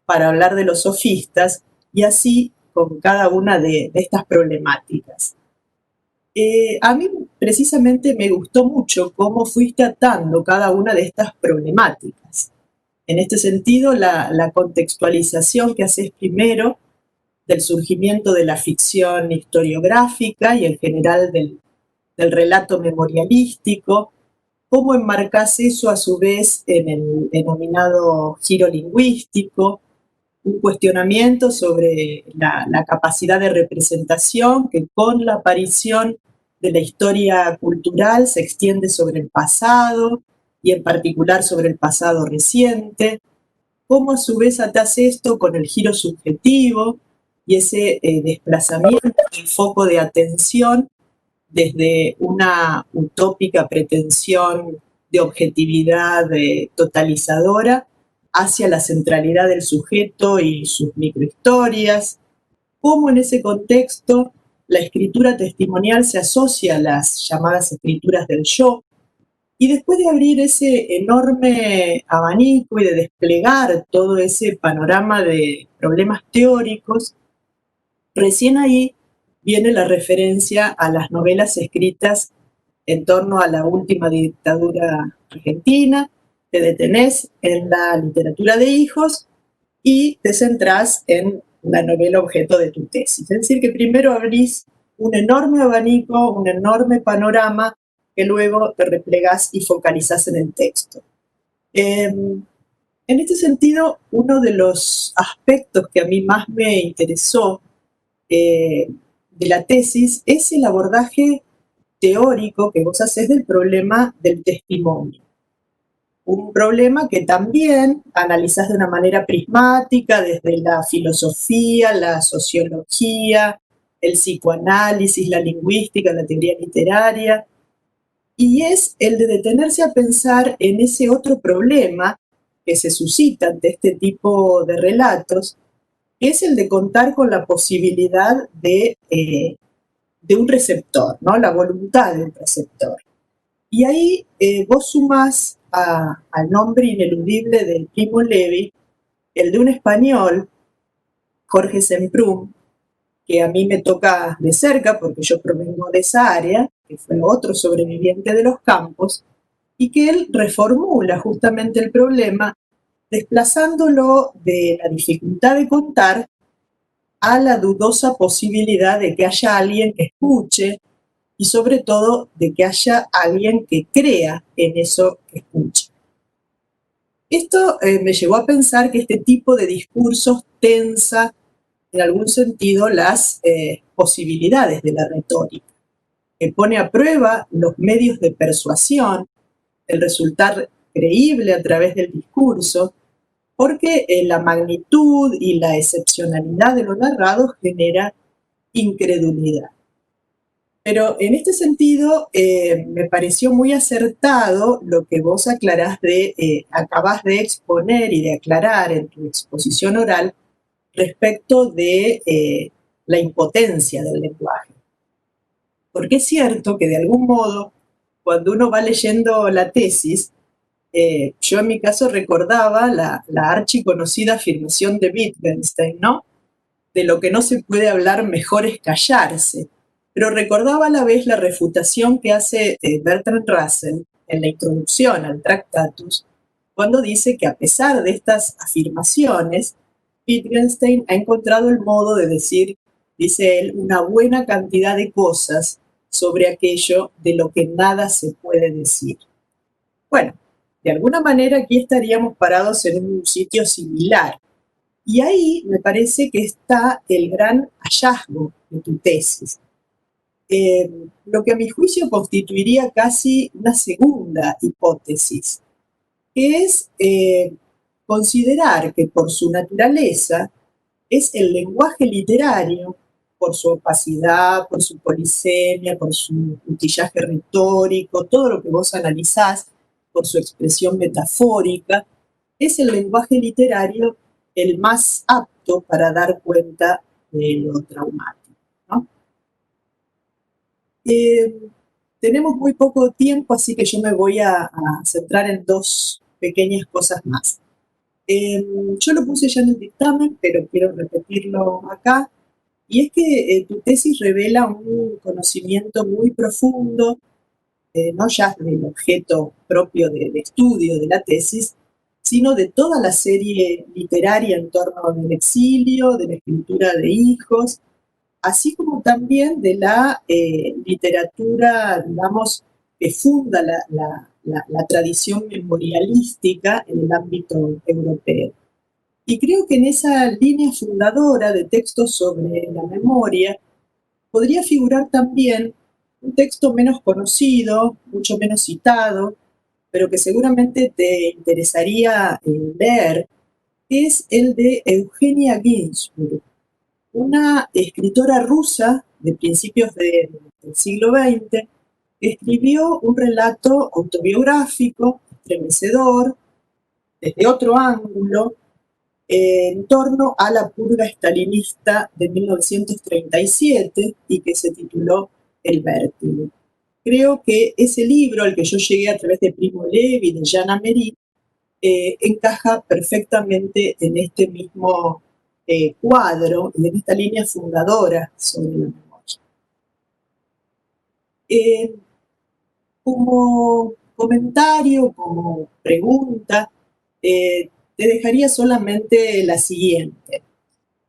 para hablar de los sofistas, y así con cada una de estas problemáticas. A mí precisamente me gustó mucho cómo fuiste atando cada una de estas problemáticas. En este sentido, la contextualización que haces primero del surgimiento de la ficción historiográfica y en general del relato memorialístico, cómo enmarcás eso a su vez en el denominado giro lingüístico, un cuestionamiento sobre la capacidad de representación que con la aparición de la historia cultural se extiende sobre el pasado y en particular sobre el pasado reciente, cómo a su vez atás esto con el giro subjetivo y ese desplazamiento del foco de atención desde una utópica pretensión de objetividad totalizadora hacia la centralidad del sujeto y sus microhistorias, cómo en ese contexto la escritura testimonial se asocia a las llamadas escrituras del yo, y después de abrir ese enorme abanico y de desplegar todo ese panorama de problemas teóricos, recién ahí viene la referencia a las novelas escritas en torno a la última dictadura argentina, te detenés en la literatura de hijos y te centrás en la novela objeto de tu tesis. Es decir, que primero abrís un enorme abanico, un enorme panorama, que luego te replegás y focalizás en el texto. En este sentido, uno de los aspectos que a mí más me interesó de la tesis es el abordaje teórico que vos hacés del problema del testimonio. Un problema que también analizás de una manera prismática desde la filosofía, la sociología, el psicoanálisis, la lingüística, la teoría literaria, y es el de detenerse a pensar en ese otro problema que se suscita ante este tipo de relatos, que es el de contar con la posibilidad de un receptor, ¿no? La voluntad de un receptor. Y ahí vos sumás al nombre ineludible de Primo Levi el de un español, Jorge Semprún, que a mí me toca de cerca porque yo provengo de esa área, que fue otro sobreviviente de los campos, y que él reformula justamente el problema desplazándolo de la dificultad de contar a la dudosa posibilidad de que haya alguien que escuche y sobre todo de que haya alguien que crea en eso que escucha. Esto me llevó a pensar que este tipo de discursos tensa en algún sentido las posibilidades de la retórica, que pone a prueba los medios de persuasión, el resultar creíble a través del discurso, porque la magnitud y la excepcionalidad de lo narrado genera incredulidad. Pero en este sentido me pareció muy acertado lo que vos acabás de exponer y de aclarar en tu exposición oral respecto de la impotencia del lenguaje. Porque es cierto que de algún modo, cuando uno va leyendo la tesis, yo en mi caso recordaba la archiconocida afirmación de Wittgenstein, ¿no? De lo que no se puede hablar mejor es callarse. Pero recordaba a la vez la refutación que hace Bertrand Russell en la introducción al Tractatus, cuando dice que a pesar de estas afirmaciones, Wittgenstein ha encontrado el modo de decir, dice él, una buena cantidad de cosas sobre aquello de lo que nada se puede decir. Bueno, de alguna manera aquí estaríamos parados en un sitio similar. Y ahí me parece que está el gran hallazgo de tu tesis. Lo que a mi juicio constituiría casi una segunda hipótesis, que es considerar que por su naturaleza es el lenguaje literario, por su opacidad, por su polisemia, por su utillaje retórico, todo lo que vos analizás, por su expresión metafórica, es el lenguaje literario el más apto para dar cuenta de lo traumático, ¿no? Tenemos muy poco tiempo, así que yo me voy a centrar en dos pequeñas cosas más. Yo lo puse ya en el dictamen, pero quiero repetirlo acá, y es que tu tesis revela un conocimiento muy profundo, no ya del objeto propio de estudio de la tesis, sino de toda la serie literaria en torno del exilio, de la escritura de hijos, así como también de la literatura, digamos, que funda la tradición memorialística en el ámbito europeo. Y creo que en esa línea fundadora de textos sobre la memoria podría figurar también un texto menos conocido, mucho menos citado, pero que seguramente te interesaría leer, que es el de Eugenia Ginzburg, una escritora rusa de principios del siglo XX, que escribió un relato autobiográfico, estremecedor, desde otro ángulo, en torno a la purga stalinista de 1937 y que se tituló El Vértigo. Creo que ese libro, al que yo llegué a través de Primo Levi, de Jean Améry, encaja perfectamente en este mismo cuadro y en esta línea fundadora sobre la memoria. Como comentario, como pregunta, te dejaría solamente la siguiente.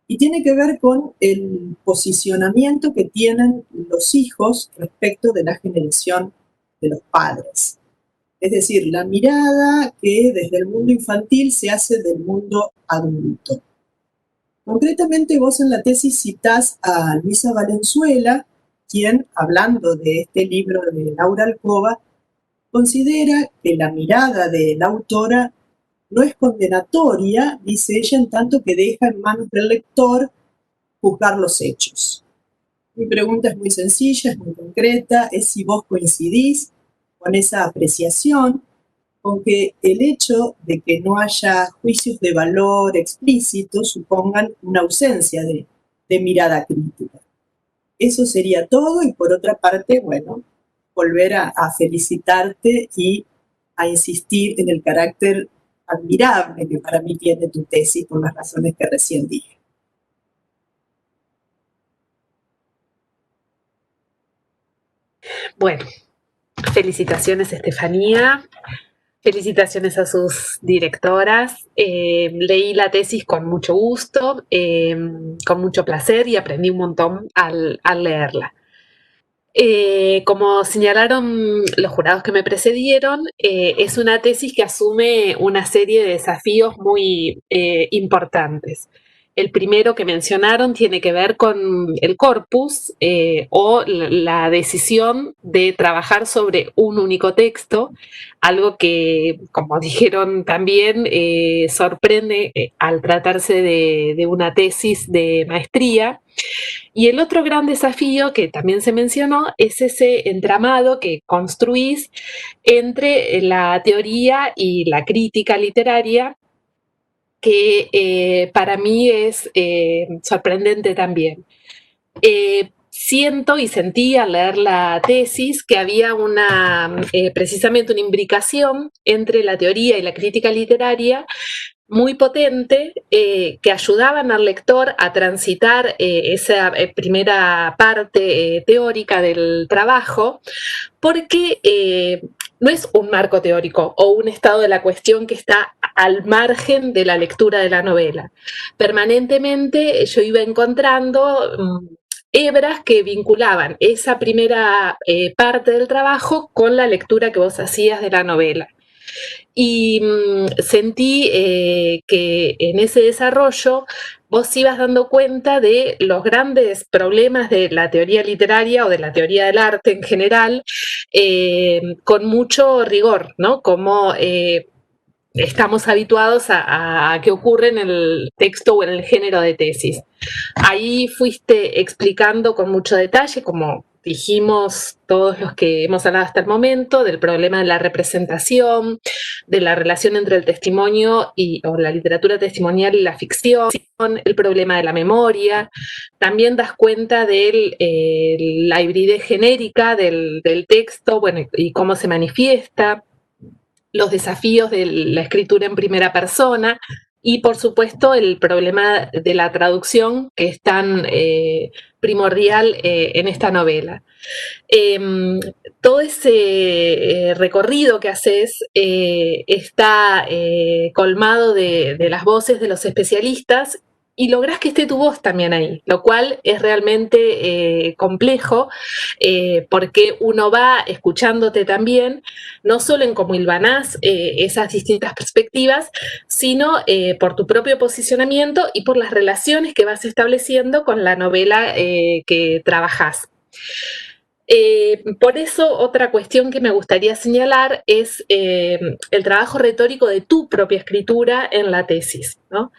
Y tiene que ver con el posicionamiento que tienen los hijos respecto de la generación de los padres. Es decir, la mirada que desde el mundo infantil se hace del mundo adulto. Concretamente, vos en la tesis citás a Luisa Valenzuela, quien, hablando de este libro de Laura Alcoba, considera que la mirada de la autora no es condenatoria, dice ella, en tanto que deja en manos del lector juzgar los hechos. Mi pregunta es muy sencilla, es muy concreta, es si vos coincidís con esa apreciación, con que el hecho de que no haya juicios de valor explícitos supongan una ausencia de mirada crítica. Eso sería todo, y por otra parte, bueno, volver a felicitarte y a insistir en el carácter admirable que para mí tiene tu tesis por las razones que recién dije. Bueno, felicitaciones, Estefanía. Felicitaciones a sus directoras. Leí la tesis con mucho gusto, con mucho placer, y aprendí un montón al leerla. Como señalaron los jurados que me precedieron, es una tesis que asume una serie de desafíos muy importantes. El primero que mencionaron tiene que ver con el corpus o la decisión de trabajar sobre un único texto, algo que, como dijeron también, sorprende al tratarse de una tesis de maestría. Y el otro gran desafío que también se mencionó es ese entramado que construís entre la teoría y la crítica literaria, que para mí es sorprendente también. Siento y sentí al leer la tesis que había precisamente una imbricación entre la teoría y la crítica literaria muy potente, que ayudaban al lector a transitar esa primera parte teórica del trabajo, porque no es un marco teórico o un estado de la cuestión que está al margen de la lectura de la novela. Permanentemente yo iba encontrando hebras que vinculaban esa primera parte del trabajo con la lectura que vos hacías de la novela. Y sentí que en ese desarrollo vos ibas dando cuenta de los grandes problemas de la teoría literaria o de la teoría del arte en general, con mucho rigor, ¿no? Como estamos habituados a que ocurre en el texto o en el género de tesis. Ahí fuiste explicando con mucho detalle, como dijimos todos los que hemos hablado hasta el momento, del problema de la representación, de la relación entre el testimonio o la literatura testimonial y la ficción, el problema de la memoria. También das cuenta de la hibridez genérica del texto, bueno, y cómo se manifiesta, los desafíos de la escritura en primera persona y, por supuesto, el problema de la traducción, que es tan primordial en esta novela. Todo ese recorrido que haces está colmado de las voces de los especialistas y lográs que esté tu voz también ahí, lo cual es realmente complejo porque uno va escuchándote también, no solo en cómo hilvanás esas distintas perspectivas, sino por tu propio posicionamiento y por las relaciones que vas estableciendo con la novela que trabajás. Por eso, otra cuestión que me gustaría señalar es el trabajo retórico de tu propia escritura en la tesis, ¿no?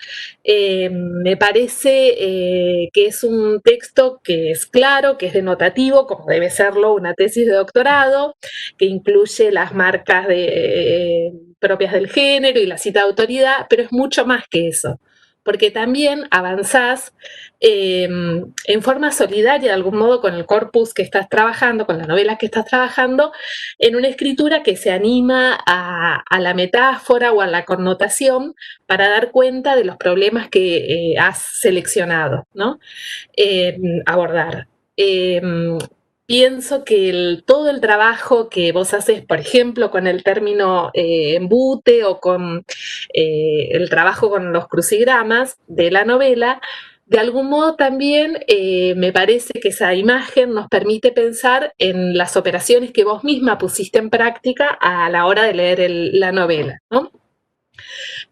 Me parece que es un texto que es claro, que es denotativo, como debe serlo una tesis de doctorado, que incluye las marcas propias del género y la cita de autoridad, pero es mucho más que eso, porque también avanzás en forma solidaria de algún modo con el corpus que estás trabajando, con la novela que estás trabajando, en una escritura que se anima a la metáfora o a la connotación para dar cuenta de los problemas que has seleccionado, ¿no? Abordar. Pienso que todo el trabajo que vos haces, por ejemplo, con el término embute o con el trabajo con los crucigramas de la novela, de algún modo también me parece que esa imagen nos permite pensar en las operaciones que vos misma pusiste en práctica a la hora de leer la novela, ¿no?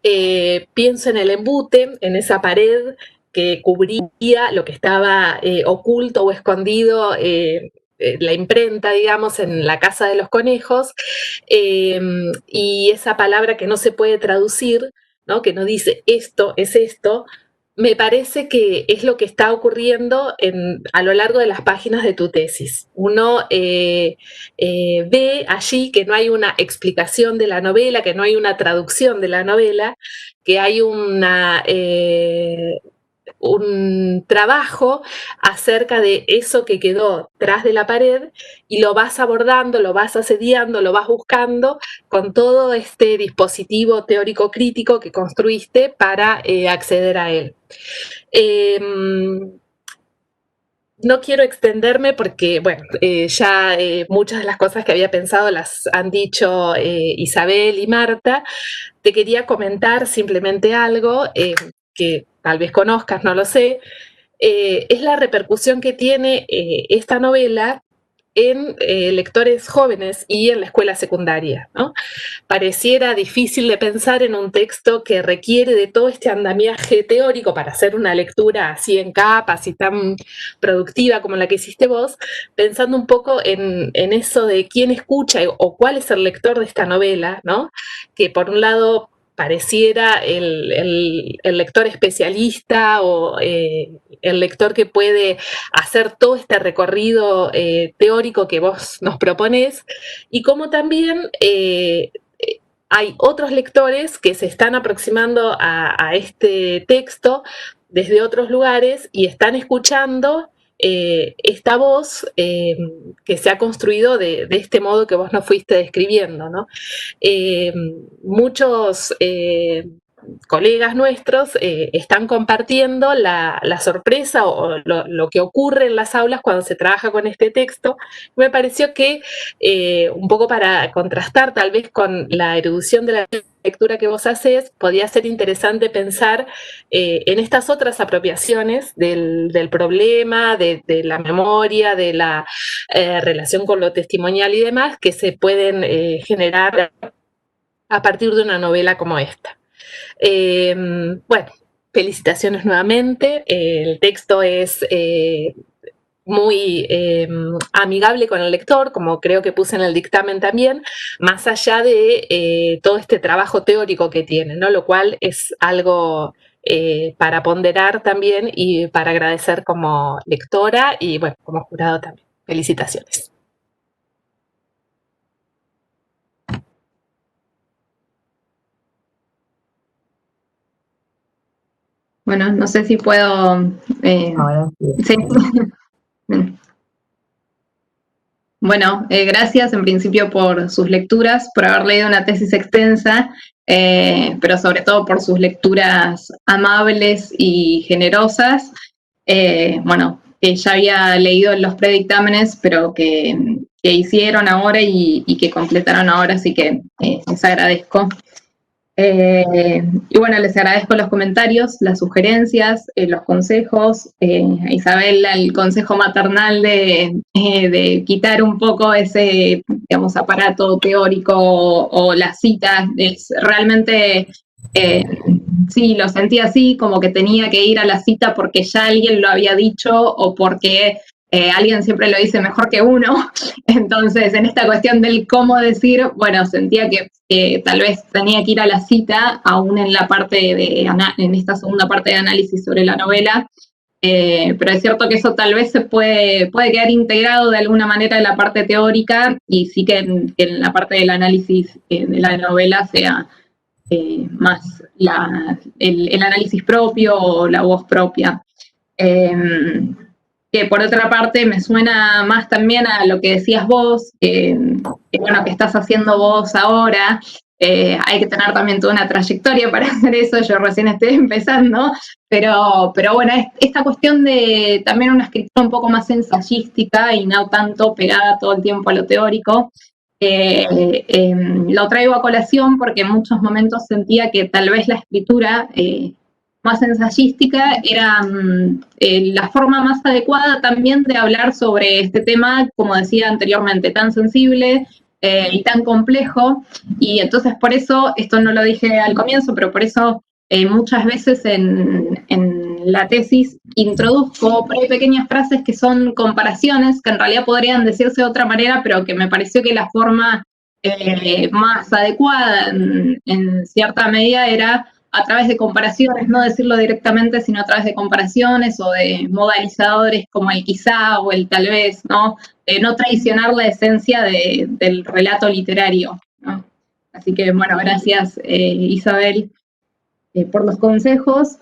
Pienso en el embute, en esa pared que cubría lo que estaba oculto o escondido, la imprenta, digamos, en la casa de los conejos, y esa palabra que no se puede traducir, ¿no? Que no dice esto es esto, me parece que es lo que está ocurriendo a lo largo de las páginas de tu tesis. Uno ve allí que no hay una explicación de la novela, que no hay una traducción de la novela, que hay un trabajo acerca de eso que quedó tras de la pared y lo vas abordando, lo vas asediando, lo vas buscando con todo este dispositivo teórico crítico que construiste para acceder a él. No quiero extenderme porque, bueno, ya muchas de las cosas que había pensado las han dicho Isabel y Marta. Te quería comentar simplemente algo que tal vez conozcas, no lo sé, es la repercusión que tiene esta novela en lectores jóvenes y en la escuela secundaria, ¿no? Pareciera difícil de pensar en un texto que requiere de todo este andamiaje teórico para hacer una lectura así en capas y tan productiva como la que hiciste vos, pensando un poco en eso de quién escucha o cuál es el lector de esta novela, ¿no? Que por un lado pareciera el lector especialista o el lector que puede hacer todo este recorrido teórico que vos nos proponés, y como también hay otros lectores que se están aproximando a este texto desde otros lugares y están escuchando esta voz que se ha construido de este modo que vos nos fuiste describiendo, ¿no? Muchos colegas nuestros están compartiendo la sorpresa o lo que ocurre en las aulas cuando se trabaja con este texto. Me pareció que, un poco para contrastar tal vez con la erudición de la lectura que vos haces, podía ser interesante pensar en estas otras apropiaciones del problema, de la memoria, de la relación con lo testimonial y demás, que se pueden generar a partir de una novela como esta. Bueno, felicitaciones nuevamente. El texto es muy amigable con el lector, como creo que puse en el dictamen también, más allá de todo este trabajo teórico que tiene, ¿no? Lo cual es algo para ponderar también y para agradecer como lectora y bueno, como jurado también. Felicitaciones. Bueno, no sé si puedo... Ahora sí. Sí. Bueno, gracias en principio por sus lecturas, por haber leído una tesis extensa, pero sobre todo por sus lecturas amables y generosas. Bueno, que ya había leído en los predictámenes, pero que hicieron ahora y que completaron ahora, así que les agradezco. Y bueno, les agradezco los comentarios, las sugerencias, los consejos. A Isabel, el consejo maternal de quitar un poco ese, digamos, aparato teórico o las citas. Realmente, sí, lo sentí así, como que tenía que ir a la cita porque ya alguien lo había dicho o porque alguien siempre lo dice mejor que uno. Entonces, en esta cuestión del cómo decir, bueno, sentía que tal vez tenía que ir a la cita, aún en la parte en esta segunda parte de análisis sobre la novela, pero es cierto que eso tal vez se puede quedar integrado de alguna manera en la parte teórica y sí que en la parte del análisis de la novela sea más el análisis propio o la voz propia. Que por otra parte me suena más también a lo que decías vos, que bueno, que estás haciendo vos ahora. Hay que tener también toda una trayectoria para hacer eso, yo recién estoy empezando, pero bueno, esta cuestión de también una escritura un poco más ensayística y no tanto pegada todo el tiempo a lo teórico, lo traigo a colación porque en muchos momentos sentía que tal vez la escritura más ensayística era la forma más adecuada también de hablar sobre este tema, como decía anteriormente, tan sensible y tan complejo. Y entonces por eso, esto no lo dije al comienzo, pero por eso muchas veces en la tesis introduzco por ahí pequeñas frases que son comparaciones, que en realidad podrían decirse de otra manera, pero que me pareció que la forma más adecuada en cierta medida era a través de comparaciones, no decirlo directamente, sino a través de comparaciones o de modalizadores como el quizá o el tal vez, ¿no? No traicionar la esencia del relato literario, ¿no? Así que, bueno, gracias Isabel por los consejos.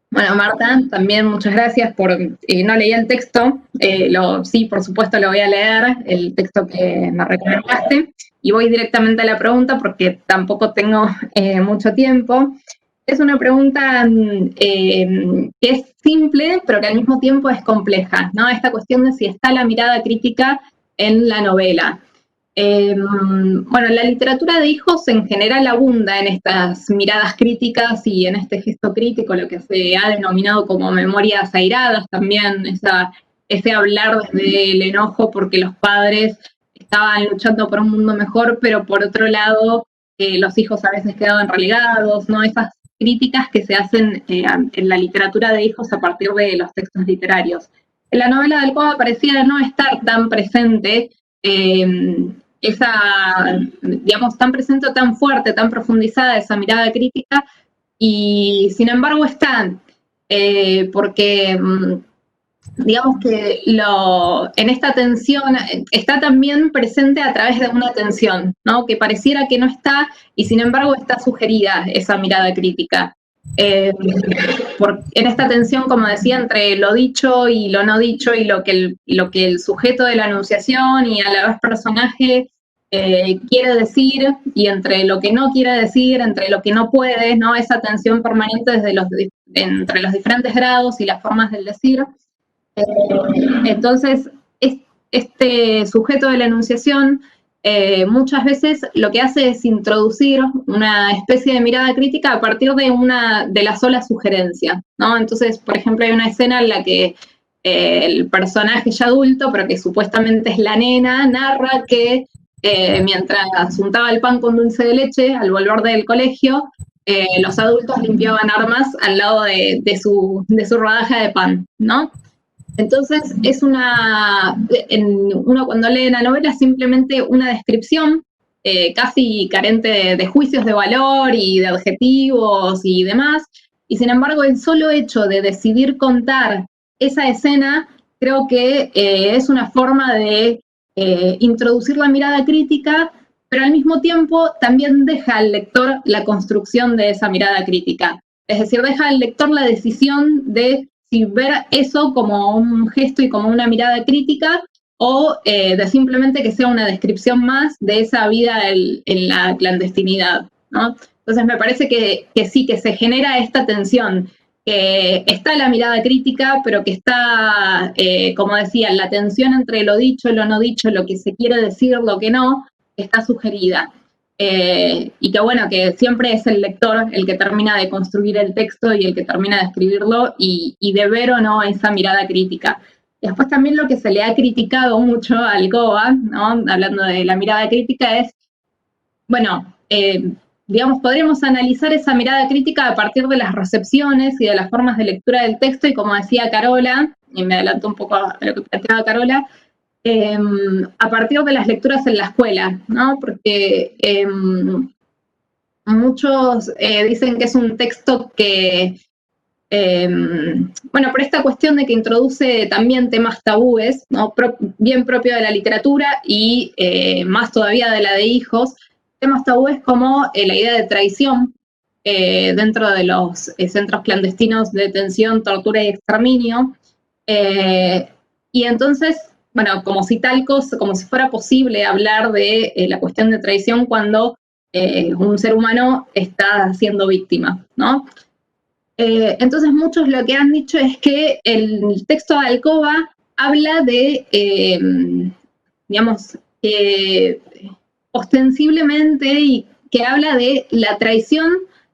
Bueno, Marta, también muchas gracias por... no leí el texto, sí, por supuesto lo voy a leer, el texto que me recomendaste, y voy directamente a la pregunta porque tampoco tengo mucho tiempo. Es una pregunta que es simple, pero que al mismo tiempo es compleja, ¿no? Esta cuestión de si está la mirada crítica en la novela. Bueno, la literatura de hijos en general abunda en estas miradas críticas y en este gesto crítico, lo que se ha denominado como memorias airadas también, ese hablar desde el enojo porque los padres estaban luchando por un mundo mejor, pero por otro lado los hijos a veces quedaban relegados, ¿no? Esas críticas que se hacen en la literatura de hijos a partir de los textos literarios. En la novela de Alcoba pareciera no estar tan presente digamos, tan presente o tan fuerte, tan profundizada esa mirada crítica, y sin embargo están, porque digamos que en esta tensión está también presente a través de una tensión, ¿no? Que pareciera que no está, y sin embargo está sugerida esa mirada crítica. En esta tensión, como decía, entre lo dicho y lo no dicho, y lo que el sujeto de la enunciación y a la vez personaje quiere decir y entre lo que no quiere decir, entre lo que no puede, ¿no? Esa tensión permanente entre los diferentes grados y las formas del decir. Entonces, este sujeto de la enunciación muchas veces lo que hace es introducir una especie de mirada crítica a partir de la sola sugerencia, ¿no? Entonces, por ejemplo, hay una escena en la que el personaje ya adulto, pero que supuestamente es la nena, narra que mientras untaba el pan con dulce de leche al volver del colegio, los adultos limpiaban armas al lado de su rodaja de pan, ¿no? Entonces, uno cuando lee la novela es simplemente una descripción casi carente de juicios de valor y de adjetivos y demás, y sin embargo el solo hecho de decidir contar esa escena creo que es una forma de introducir la mirada crítica, pero al mismo tiempo también deja al lector la construcción de esa mirada crítica. Es decir, deja al lector la decisión de si ver eso como un gesto y como una mirada crítica o de simplemente que sea una descripción más de esa vida en la clandestinidad, ¿no? Entonces me parece que sí, que se genera esta tensión, que está la mirada crítica, pero que está, como decía, la tensión entre lo dicho, lo no dicho, lo que se quiere decir, lo que no, está sugerida. Y que bueno, que siempre es el lector el que termina de construir el texto y el que termina de escribirlo y de ver o no esa mirada crítica. Después también lo que se le ha criticado mucho a Alcoba, ¿no? Hablando de la mirada crítica, es, bueno, digamos, podríamos analizar esa mirada crítica a partir de las recepciones y de las formas de lectura del texto, y como decía Carola, y me adelanto un poco a lo que planteaba Carola, a partir de las lecturas en la escuela, ¿no? Porque muchos dicen que es un texto que, bueno, por esta cuestión de que introduce también temas tabúes, ¿no? Bien propio de la literatura y más todavía de la de hijos, temas tabúes como la idea de traición dentro de los centros clandestinos de detención, tortura y exterminio, y entonces, bueno, como si fuera posible hablar de la cuestión de traición cuando un ser humano está siendo víctima, ¿no? Entonces muchos lo que han dicho es que el texto de Alcoba habla de, digamos, ostensiblemente, y que habla de la traición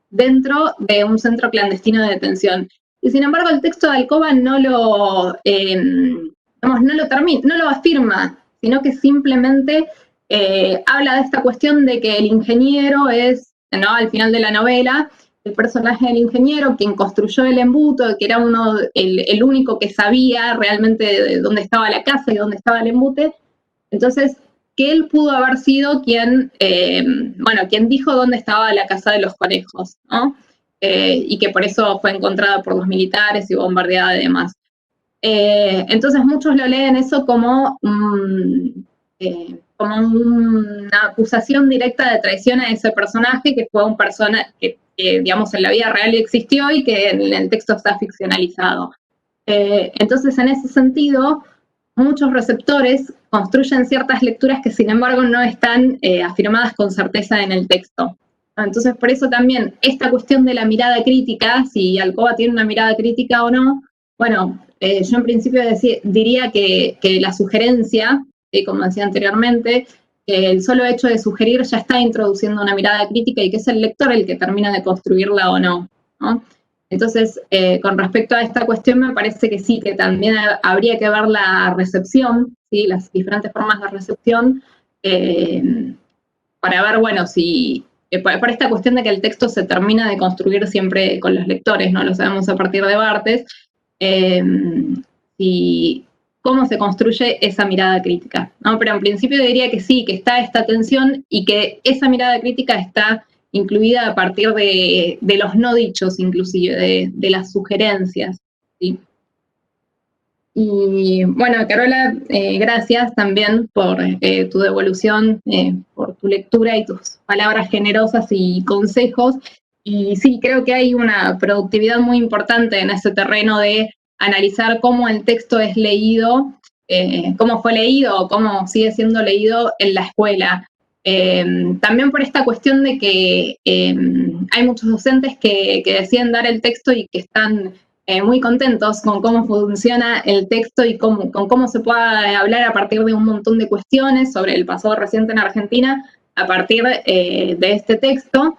dentro de un centro clandestino de detención. Y sin embargo el texto de Alcoba no lo afirma, sino que simplemente habla de esta cuestión de que el ingeniero es, ¿no? Al final de la novela, el personaje del ingeniero, quien construyó el embudo, que era el único que sabía realmente de dónde estaba la casa y dónde estaba el embute. Entonces, que él pudo haber sido quien dijo dónde estaba la casa de los conejos, ¿no? Y que por eso fue encontrada por los militares y bombardeada y demás. Entonces muchos lo leen eso como una acusación directa de traición a ese personaje, que fue un personaje que digamos, en la vida real existió y que en el texto está ficcionalizado. Entonces, en ese sentido, muchos receptores construyen ciertas lecturas que, sin embargo, no están afirmadas con certeza en el texto. Entonces, por eso también esta cuestión de la mirada crítica, si Alcoba tiene una mirada crítica o no, bueno, yo en principio diría que la sugerencia, como decía anteriormente, el solo hecho de sugerir ya está introduciendo una mirada crítica y que es el lector el que termina de construirla o no, ¿no? Entonces, con respecto a esta cuestión, me parece que sí, que también habría que ver la recepción, ¿sí? Las diferentes formas de recepción, para ver, bueno, si por esta cuestión de que el texto se termina de construir siempre con los lectores, ¿no? Lo sabemos a partir de Barthes, y cómo se construye esa mirada crítica, ¿no? Pero en principio diría que sí, que está esta tensión y que esa mirada crítica está incluida a partir de los no dichos, inclusive, de las sugerencias, ¿sí? Y bueno, Carola, gracias también por tu devolución, por tu lectura y tus palabras generosas y consejos. Y sí, creo que hay una productividad muy importante en ese terreno de analizar cómo el texto es leído, cómo fue leído o cómo sigue siendo leído en la escuela. También por esta cuestión de que hay muchos docentes que deciden dar el texto y que están muy contentos con cómo funciona el texto y con cómo se puede hablar a partir de un montón de cuestiones sobre el pasado reciente en Argentina a partir de este texto.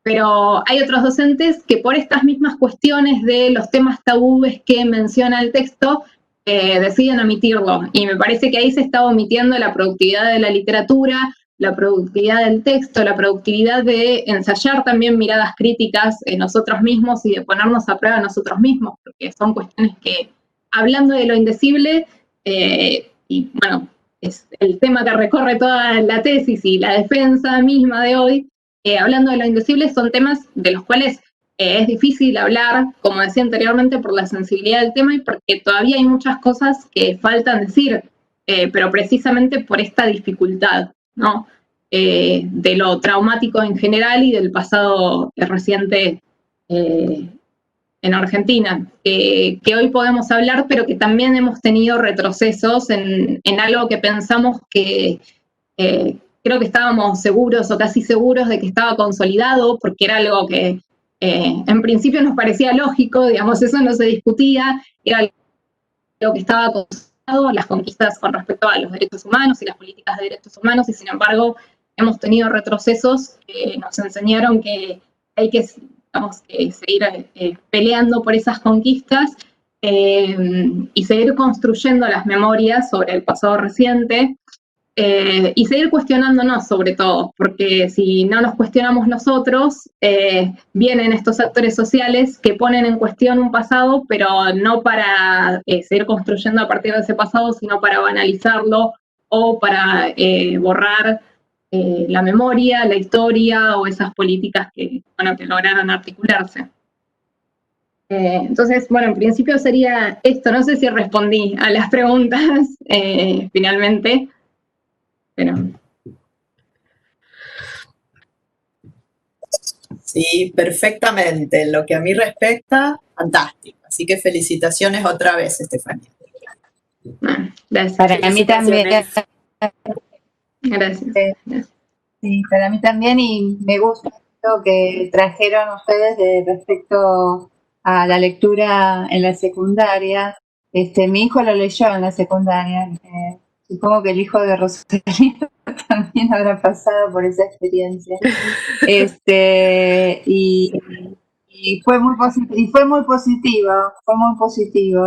Pero hay otros docentes que por estas mismas cuestiones de los temas tabúes que menciona el texto, deciden omitirlo. Y me parece que ahí se está omitiendo la productividad de la literatura, la productividad del texto, la productividad de ensayar también miradas críticas en nosotros mismos y de ponernos a prueba nosotros mismos, porque son cuestiones que, hablando de lo indecible, y bueno, es el tema que recorre toda la tesis y la defensa misma de hoy, hablando de lo indecible, son temas de los cuales es difícil hablar, como decía anteriormente, por la sensibilidad del tema y porque todavía hay muchas cosas que faltan decir, pero precisamente por esta dificultad, ¿no? De lo traumático en general y del pasado reciente en Argentina, que hoy podemos hablar, pero que también hemos tenido retrocesos en algo que pensamos que creo que estábamos seguros o casi seguros de que estaba consolidado, porque era algo que en principio nos parecía lógico, digamos, eso no se discutía, era algo que estaba consolidado, las conquistas con respecto a los derechos humanos y las políticas de derechos humanos, y sin embargo hemos tenido retrocesos que nos enseñaron que hay que, digamos, seguir peleando por esas conquistas y seguir construyendo las memorias sobre el pasado reciente. Y seguir cuestionándonos sobre todo, porque si no nos cuestionamos nosotros, vienen estos actores sociales que ponen en cuestión un pasado, pero no para seguir construyendo a partir de ese pasado, sino para banalizarlo o para borrar la memoria, la historia o esas políticas que, bueno, que lograron articularse. Entonces, bueno, en principio sería esto. No sé si respondí a las preguntas finalmente. Pero... Sí, perfectamente. En lo que a mí respecta, fantástico. Así que felicitaciones otra vez, Estefanía. Gracias. Para mí también. Gracias. Sí, para mí también, y me gusta lo que trajeron ustedes respecto a la lectura en la secundaria. Mi hijo lo leyó en la secundaria. Supongo que el hijo de Rosalía también habrá pasado por esa experiencia. Y fue muy positivo,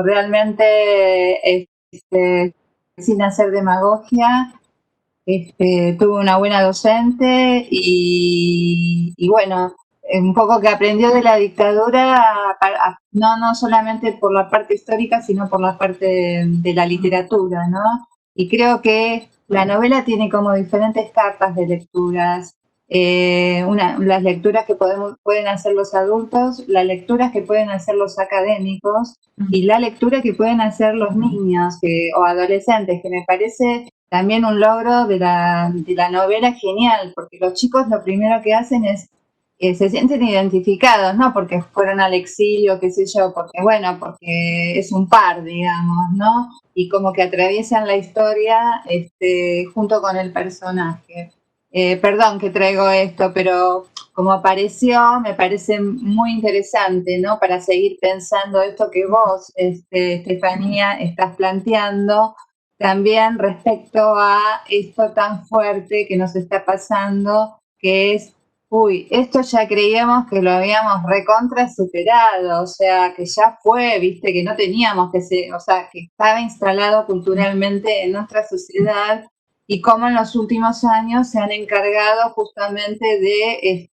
realmente, sin hacer demagogia. Tuve una buena docente y bueno, un poco que aprendió de la dictadura, no solamente por la parte histórica, sino por la parte de la literatura, ¿no? Y creo que la novela tiene como diferentes cartas de lecturas. Las lecturas que pueden hacer los adultos, las lecturas que pueden hacer los académicos y la lectura que pueden hacer los niños o adolescentes, que me parece también un logro de la novela genial, porque los chicos lo primero que hacen es se sienten identificados, no porque fueron al exilio, qué sé yo, porque es un par, digamos, ¿no? Y como que atraviesan la historia junto con el personaje. Perdón que traigo esto, pero como apareció, me parece muy interesante, ¿no? Para seguir pensando esto que vos, Estefanía, estás planteando, también respecto a esto tan fuerte que nos está pasando, que es, esto ya creíamos que lo habíamos recontra superado, o sea, que ya fue, viste, que no teníamos que que estaba instalado culturalmente en nuestra sociedad, y cómo en los últimos años se han encargado justamente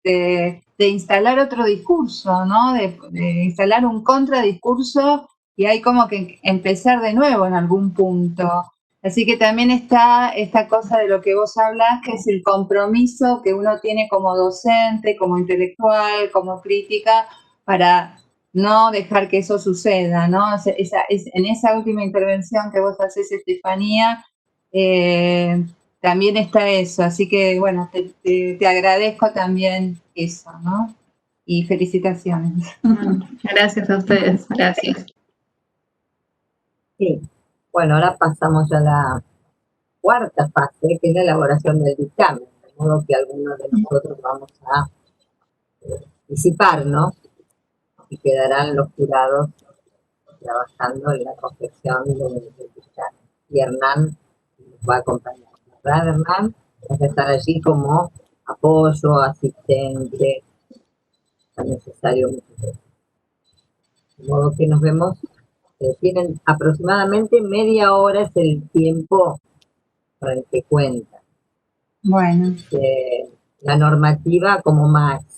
de instalar otro discurso, ¿no? De instalar un contradiscurso, y hay como que empezar de nuevo en algún punto. Así que también está esta cosa de lo que vos hablas, que es el compromiso que uno tiene como docente, como intelectual, como crítica, para no dejar que eso suceda, ¿no? En esa última intervención que vos haces, Estefanía, también está eso. Así que, bueno, te agradezco también eso, ¿no? Y felicitaciones. Gracias a ustedes, gracias. Sí. Bueno, ahora pasamos a la cuarta fase, que es la elaboración del dictamen, modo que algunos de nosotros vamos a disiparnos y quedarán los jurados trabajando en la confección del dictamen. Y Hernán nos va a acompañar, ¿verdad, Hernán? Vas a estar allí como apoyo, asistente, tan necesario muchas veces. De modo que nos vemos, tienen aproximadamente media hora, es el tiempo para el que cuenta. Bueno. La normativa como máximo.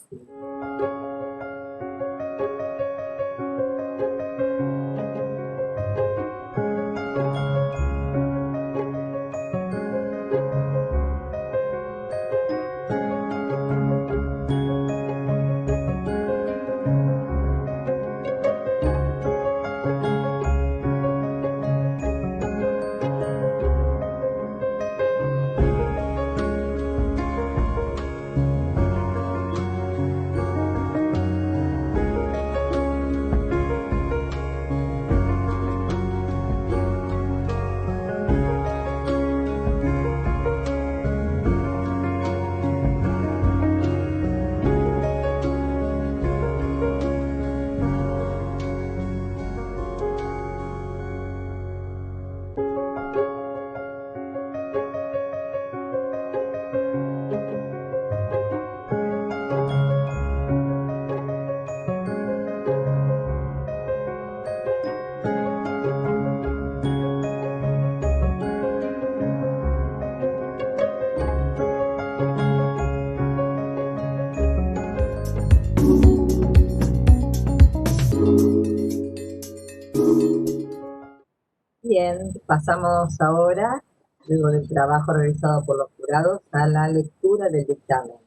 Bien, pasamos ahora, luego del trabajo realizado por los jurados, a la lectura del dictamen,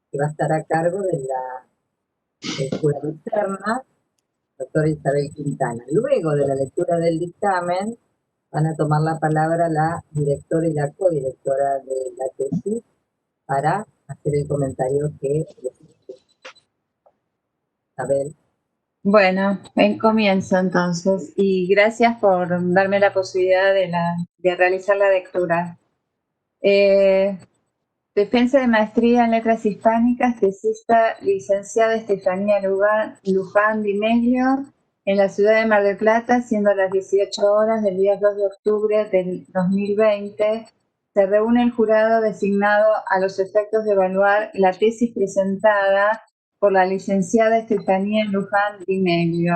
que va a estar a cargo de la jurado externa, doctora Isabel Quintana. Luego de la lectura del dictamen, van a tomar la palabra la directora y la codirectora de la tesis para hacer el comentario que Isabel. Bueno, comienzo entonces y gracias por darme la posibilidad de realizar la lectura. Defensa de maestría en letras hispánicas, tesista licenciada Estefanía Luján Di Meglio, en la ciudad de Mar del Plata, siendo las 18 horas del día 2 de octubre del 2020, se reúne el jurado designado a los efectos de evaluar la tesis presentada por la licenciada Estefanía Luján Di Meglio,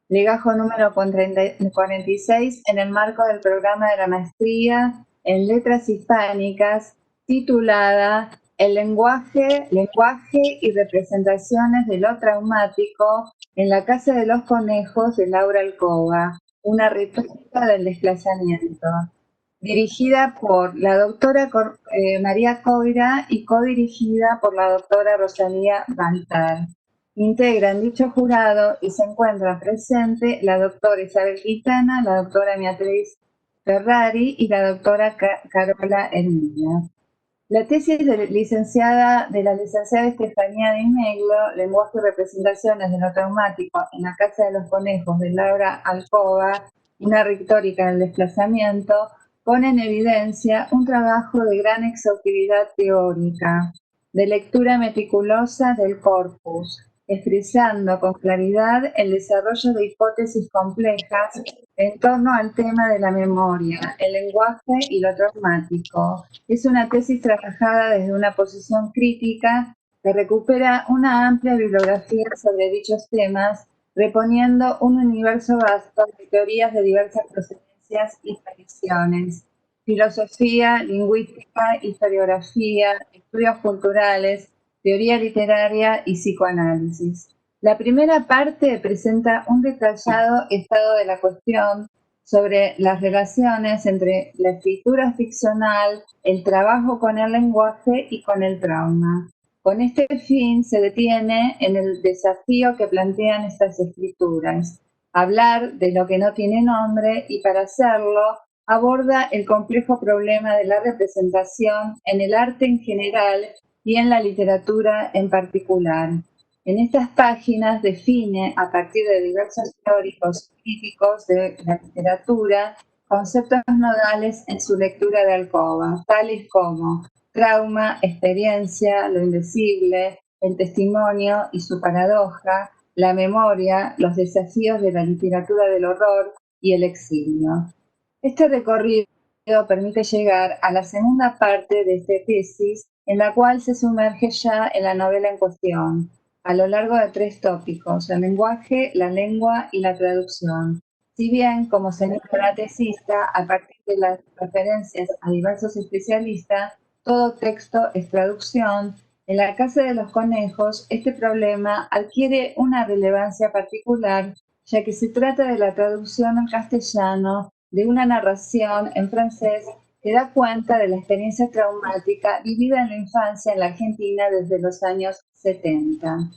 legajo número 46, en el marco del programa de la maestría en letras hispánicas, titulada El lenguaje y representaciones de lo traumático en la Casa de los Conejos de Laura Alcoba, una retórica del desplazamiento, dirigida por la doctora María Coira y codirigida por la doctora Rosalía Bantal. Integran dicho jurado y se encuentran presentes la doctora Isabel Quintana, la doctora Beatriz Ferrari y la doctora Carola Hermina. La tesis de la licenciada Estefanía Di Meglio, Lenguaje y representaciones de lo traumático en la Casa de los Conejos de Laura Alcoba, una retórica del desplazamiento, pone en evidencia un trabajo de gran exhaustividad teórica, de lectura meticulosa del corpus, expresando con claridad el desarrollo de hipótesis complejas en torno al tema de la memoria, el lenguaje y lo traumático. Es una tesis trabajada desde una posición crítica que recupera una amplia bibliografía sobre dichos temas, reponiendo un universo vasto de teorías de diversas procedencias y tradiciones, filosofía, lingüística, historiografía, estudios culturales, teoría literaria y psicoanálisis. La primera parte presenta un detallado estado de la cuestión sobre las relaciones entre la escritura ficcional, el trabajo con el lenguaje y con el trauma. Con este fin se detiene en el desafío que plantean estas escrituras, hablar de lo que no tiene nombre, y para hacerlo aborda el complejo problema de la representación en el arte en general y en la literatura en particular. En estas páginas define, a partir de diversos teóricos críticos de la literatura, conceptos nodales en su lectura de Alcoba, tales como trauma, experiencia, lo indecible, el testimonio y su paradoja, la memoria, los desafíos de la literatura del horror y el exilio. Este recorrido permite llegar a la segunda parte de esta tesis, en la cual se sumerge ya en la novela en cuestión, a lo largo de 3 tópicos: el lenguaje, la lengua y la traducción. Si bien, como señala la tesista, a partir de las referencias a diversos especialistas, todo texto es traducción, en la Casa de los Conejos este problema adquiere una relevancia particular, ya que se trata de la traducción al castellano de una narración en francés que da cuenta de la experiencia traumática vivida en la infancia en la Argentina desde los años 70.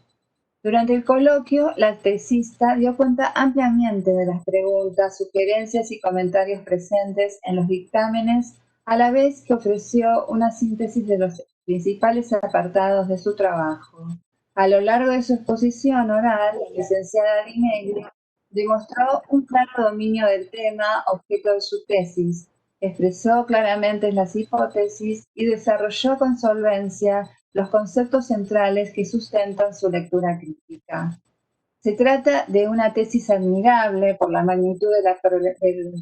Durante el coloquio, la tesista dio cuenta ampliamente de las preguntas, sugerencias y comentarios presentes en los dictámenes, a la vez que ofreció una síntesis de los principales apartados de su trabajo. A lo largo de su exposición oral, la licenciada Di Meglio demostró un claro dominio del tema objeto de su tesis, expresó claramente las hipótesis y desarrolló con solvencia los conceptos centrales que sustentan su lectura crítica. Se trata de una tesis admirable por la magnitud de las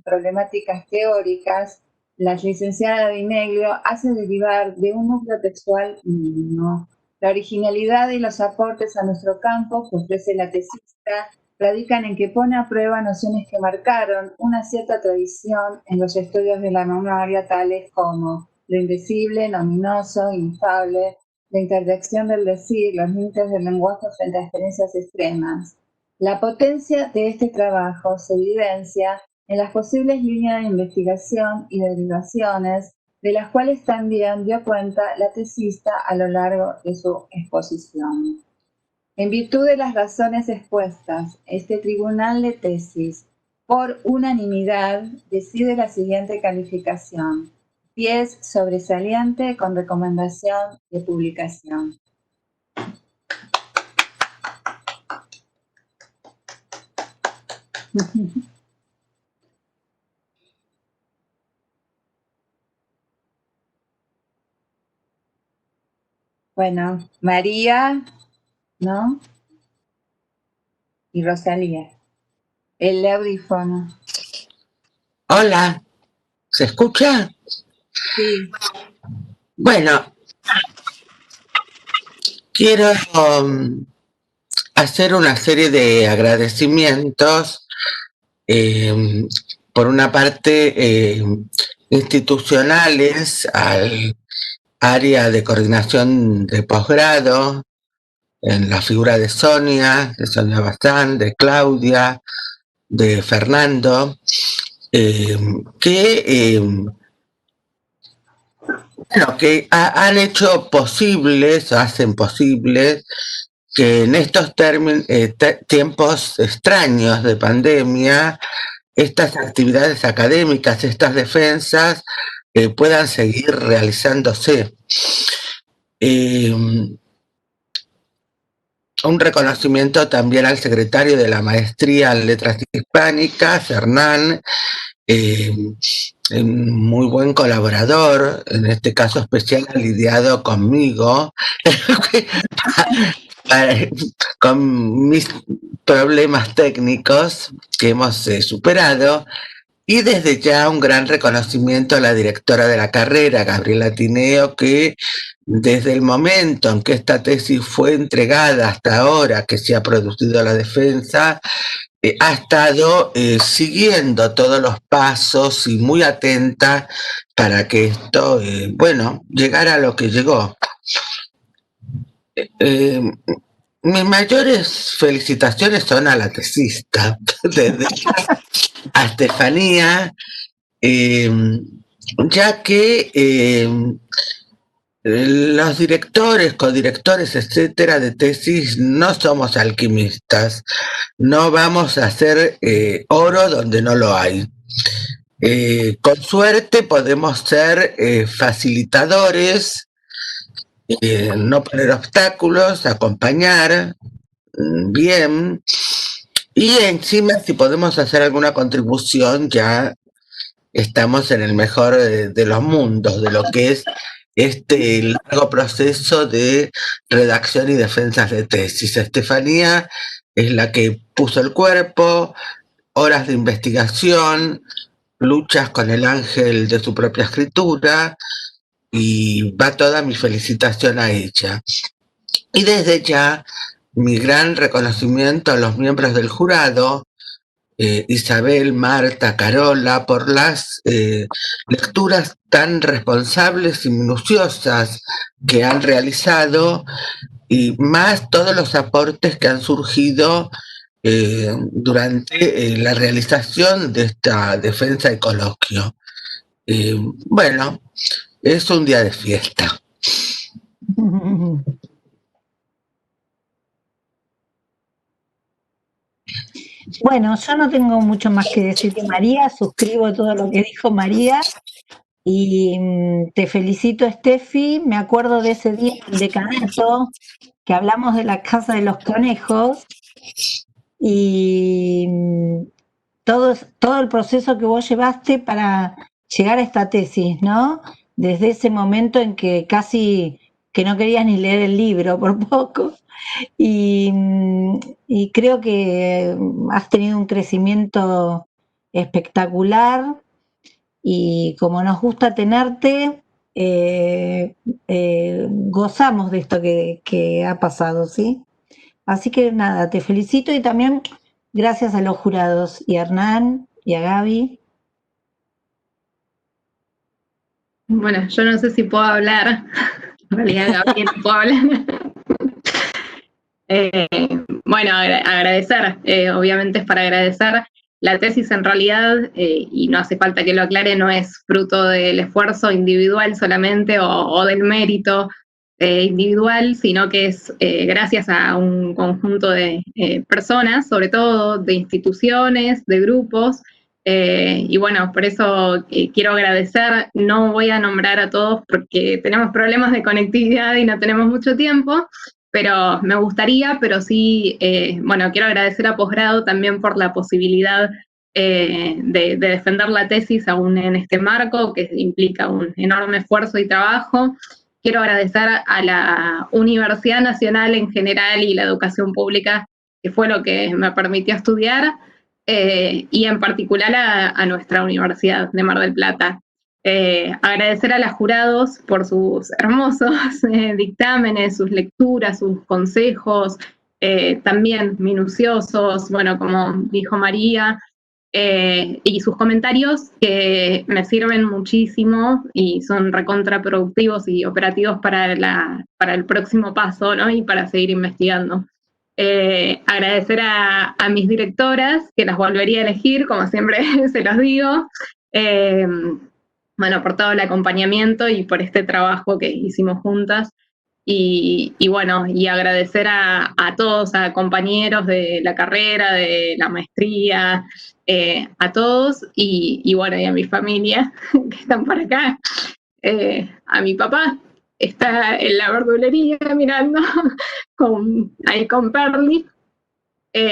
problemáticas teóricas. La licenciada Di Meglio hace derivar de un núcleo textual mínimo. La originalidad y los aportes a nuestro campo que ofrece la tesista radican en que pone a prueba nociones que marcaron una cierta tradición en los estudios de la memoria, tales como lo indecible, nominoso, inefable, la interdicción del decir, los límites del lenguaje frente a experiencias extremas. La potencia de este trabajo se evidencia en las posibles líneas de investigación y derivaciones, de las cuales también dio cuenta la tesista a lo largo de su exposición. En virtud de las razones expuestas, este tribunal de tesis, por unanimidad, decide la siguiente calificación: 10 sobresaliente con recomendación de publicación. Bueno, María, ¿no? Y Rosalía. El audífono. Hola, ¿se escucha? Sí. Bueno, quiero hacer una serie de agradecimientos, por una parte institucionales al área de coordinación de posgrado, en la figura de Sonia Bazán, de Claudia, de Fernando, que han hecho posibles, hacen posibles que en estos tiempos extraños de pandemia, estas actividades académicas, estas defensas, puedan seguir realizándose. Un reconocimiento también al secretario de la Maestría en Letras Hispánicas, Hernán, muy buen colaborador, en este caso especial ha lidiado conmigo, con mis problemas técnicos que hemos superado, y desde ya un gran reconocimiento a la directora de la carrera, Gabriela Tineo, que desde el momento en que esta tesis fue entregada hasta ahora que se ha producido la defensa, ha estado siguiendo todos los pasos y muy atenta para que esto, llegara a lo que llegó. Mis mayores felicitaciones son a la tesista, a Estefanía, ya que los directores, codirectores, etcétera, de tesis no somos alquimistas, no vamos a hacer oro donde no lo hay. Con suerte podemos ser facilitadores, no poner obstáculos, acompañar bien, y encima si podemos hacer alguna contribución ya estamos en el mejor de los mundos, de lo que es este largo proceso de redacción y defensas de tesis. Estefanía es la que puso el cuerpo, horas de investigación, luchas con el ángel de su propia escritura, y va toda mi felicitación a ella. Y desde ya, mi gran reconocimiento a los miembros del jurado, Isabel, Marta, Carola, por las lecturas tan responsables y minuciosas que han realizado, y más todos los aportes que han surgido durante la realización de esta defensa y coloquio. Bueno, es un día de fiesta. Bueno, yo no tengo mucho más que decir de María, suscribo todo lo que dijo María y te felicito, Steffi. Me acuerdo de ese día en decanato que hablamos de la casa de los conejos y todo el proceso que vos llevaste para llegar a esta tesis, ¿no? Desde ese momento en que casi que no querías ni leer el libro por poco. Y creo que has tenido un crecimiento espectacular y como nos gusta tenerte, gozamos de esto que ha pasado, ¿sí? Así que nada, te felicito y también gracias a los jurados y a Hernán y a Gaby. Bueno, yo no sé si puedo hablar. En realidad, Gaby, no puedo hablar. Bueno, agradecer, obviamente es para agradecer. La tesis en realidad, y no hace falta que lo aclare, no es fruto del esfuerzo individual solamente o del mérito individual, sino que es gracias a un conjunto de personas, sobre todo de instituciones, de grupos, y bueno, por eso quiero agradecer. No voy a nombrar a todos porque tenemos problemas de conectividad y no tenemos mucho tiempo, pero me gustaría, pero sí, bueno, quiero agradecer a Posgrado también por la posibilidad de defender la tesis aún en este marco, que implica un enorme esfuerzo y trabajo. Quiero agradecer a la Universidad Nacional en general y la educación pública, que fue lo que me permitió estudiar, y en particular a nuestra Universidad de Mar del Plata. Agradecer a los jurados por sus hermosos dictámenes, sus lecturas, sus consejos, también minuciosos, bueno, como dijo María, y sus comentarios que me sirven muchísimo y son recontraproductivos y operativos para el próximo paso, ¿no? Y para seguir investigando. Agradecer a mis directoras, que las volvería a elegir, como siempre se los digo, bueno, por todo el acompañamiento y por este trabajo que hicimos juntas. Y bueno, y agradecer a todos, a compañeros de la carrera, de la maestría, a todos, y bueno, y a mi familia, que están por acá, a mi papá, está en la verdulería mirando, ahí con Perli,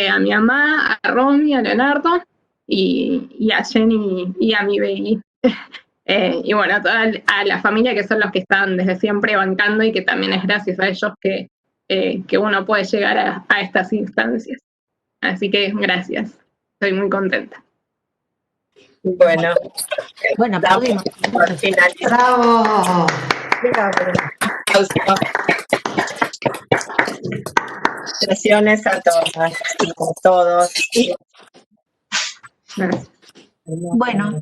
a mi mamá, a Romy, a Leonardo, y a Jenny y a mi baby. Y bueno, a la familia, que son los que están desde siempre bancando, y que también es gracias a ellos que uno puede llegar a estas instancias. Así que gracias, estoy muy contenta. Bueno, Aplaudimos. por finalizar. ¡Bravo! Felicitaciones a todas y a todos. Gracias. Bueno,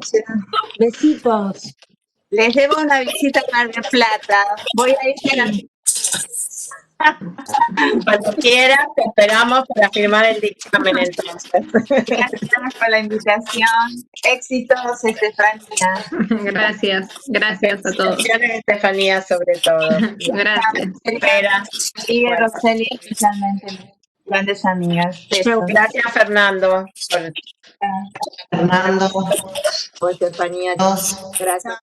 besitos. Les debo una visita a Mar del Plata. Voy a ir Cuando quieras, te esperamos para firmar el dictamen entonces. Gracias por la invitación. Éxitos, Estefanía. Gracias a todos. Felicitaciones, Estefanía, sobre todo. Gracias. Espera. Y a Roseli, especialmente, grandes amigas. Besos. Gracias, Fernando. Fernando, Por Estefanía. dos. Gracias.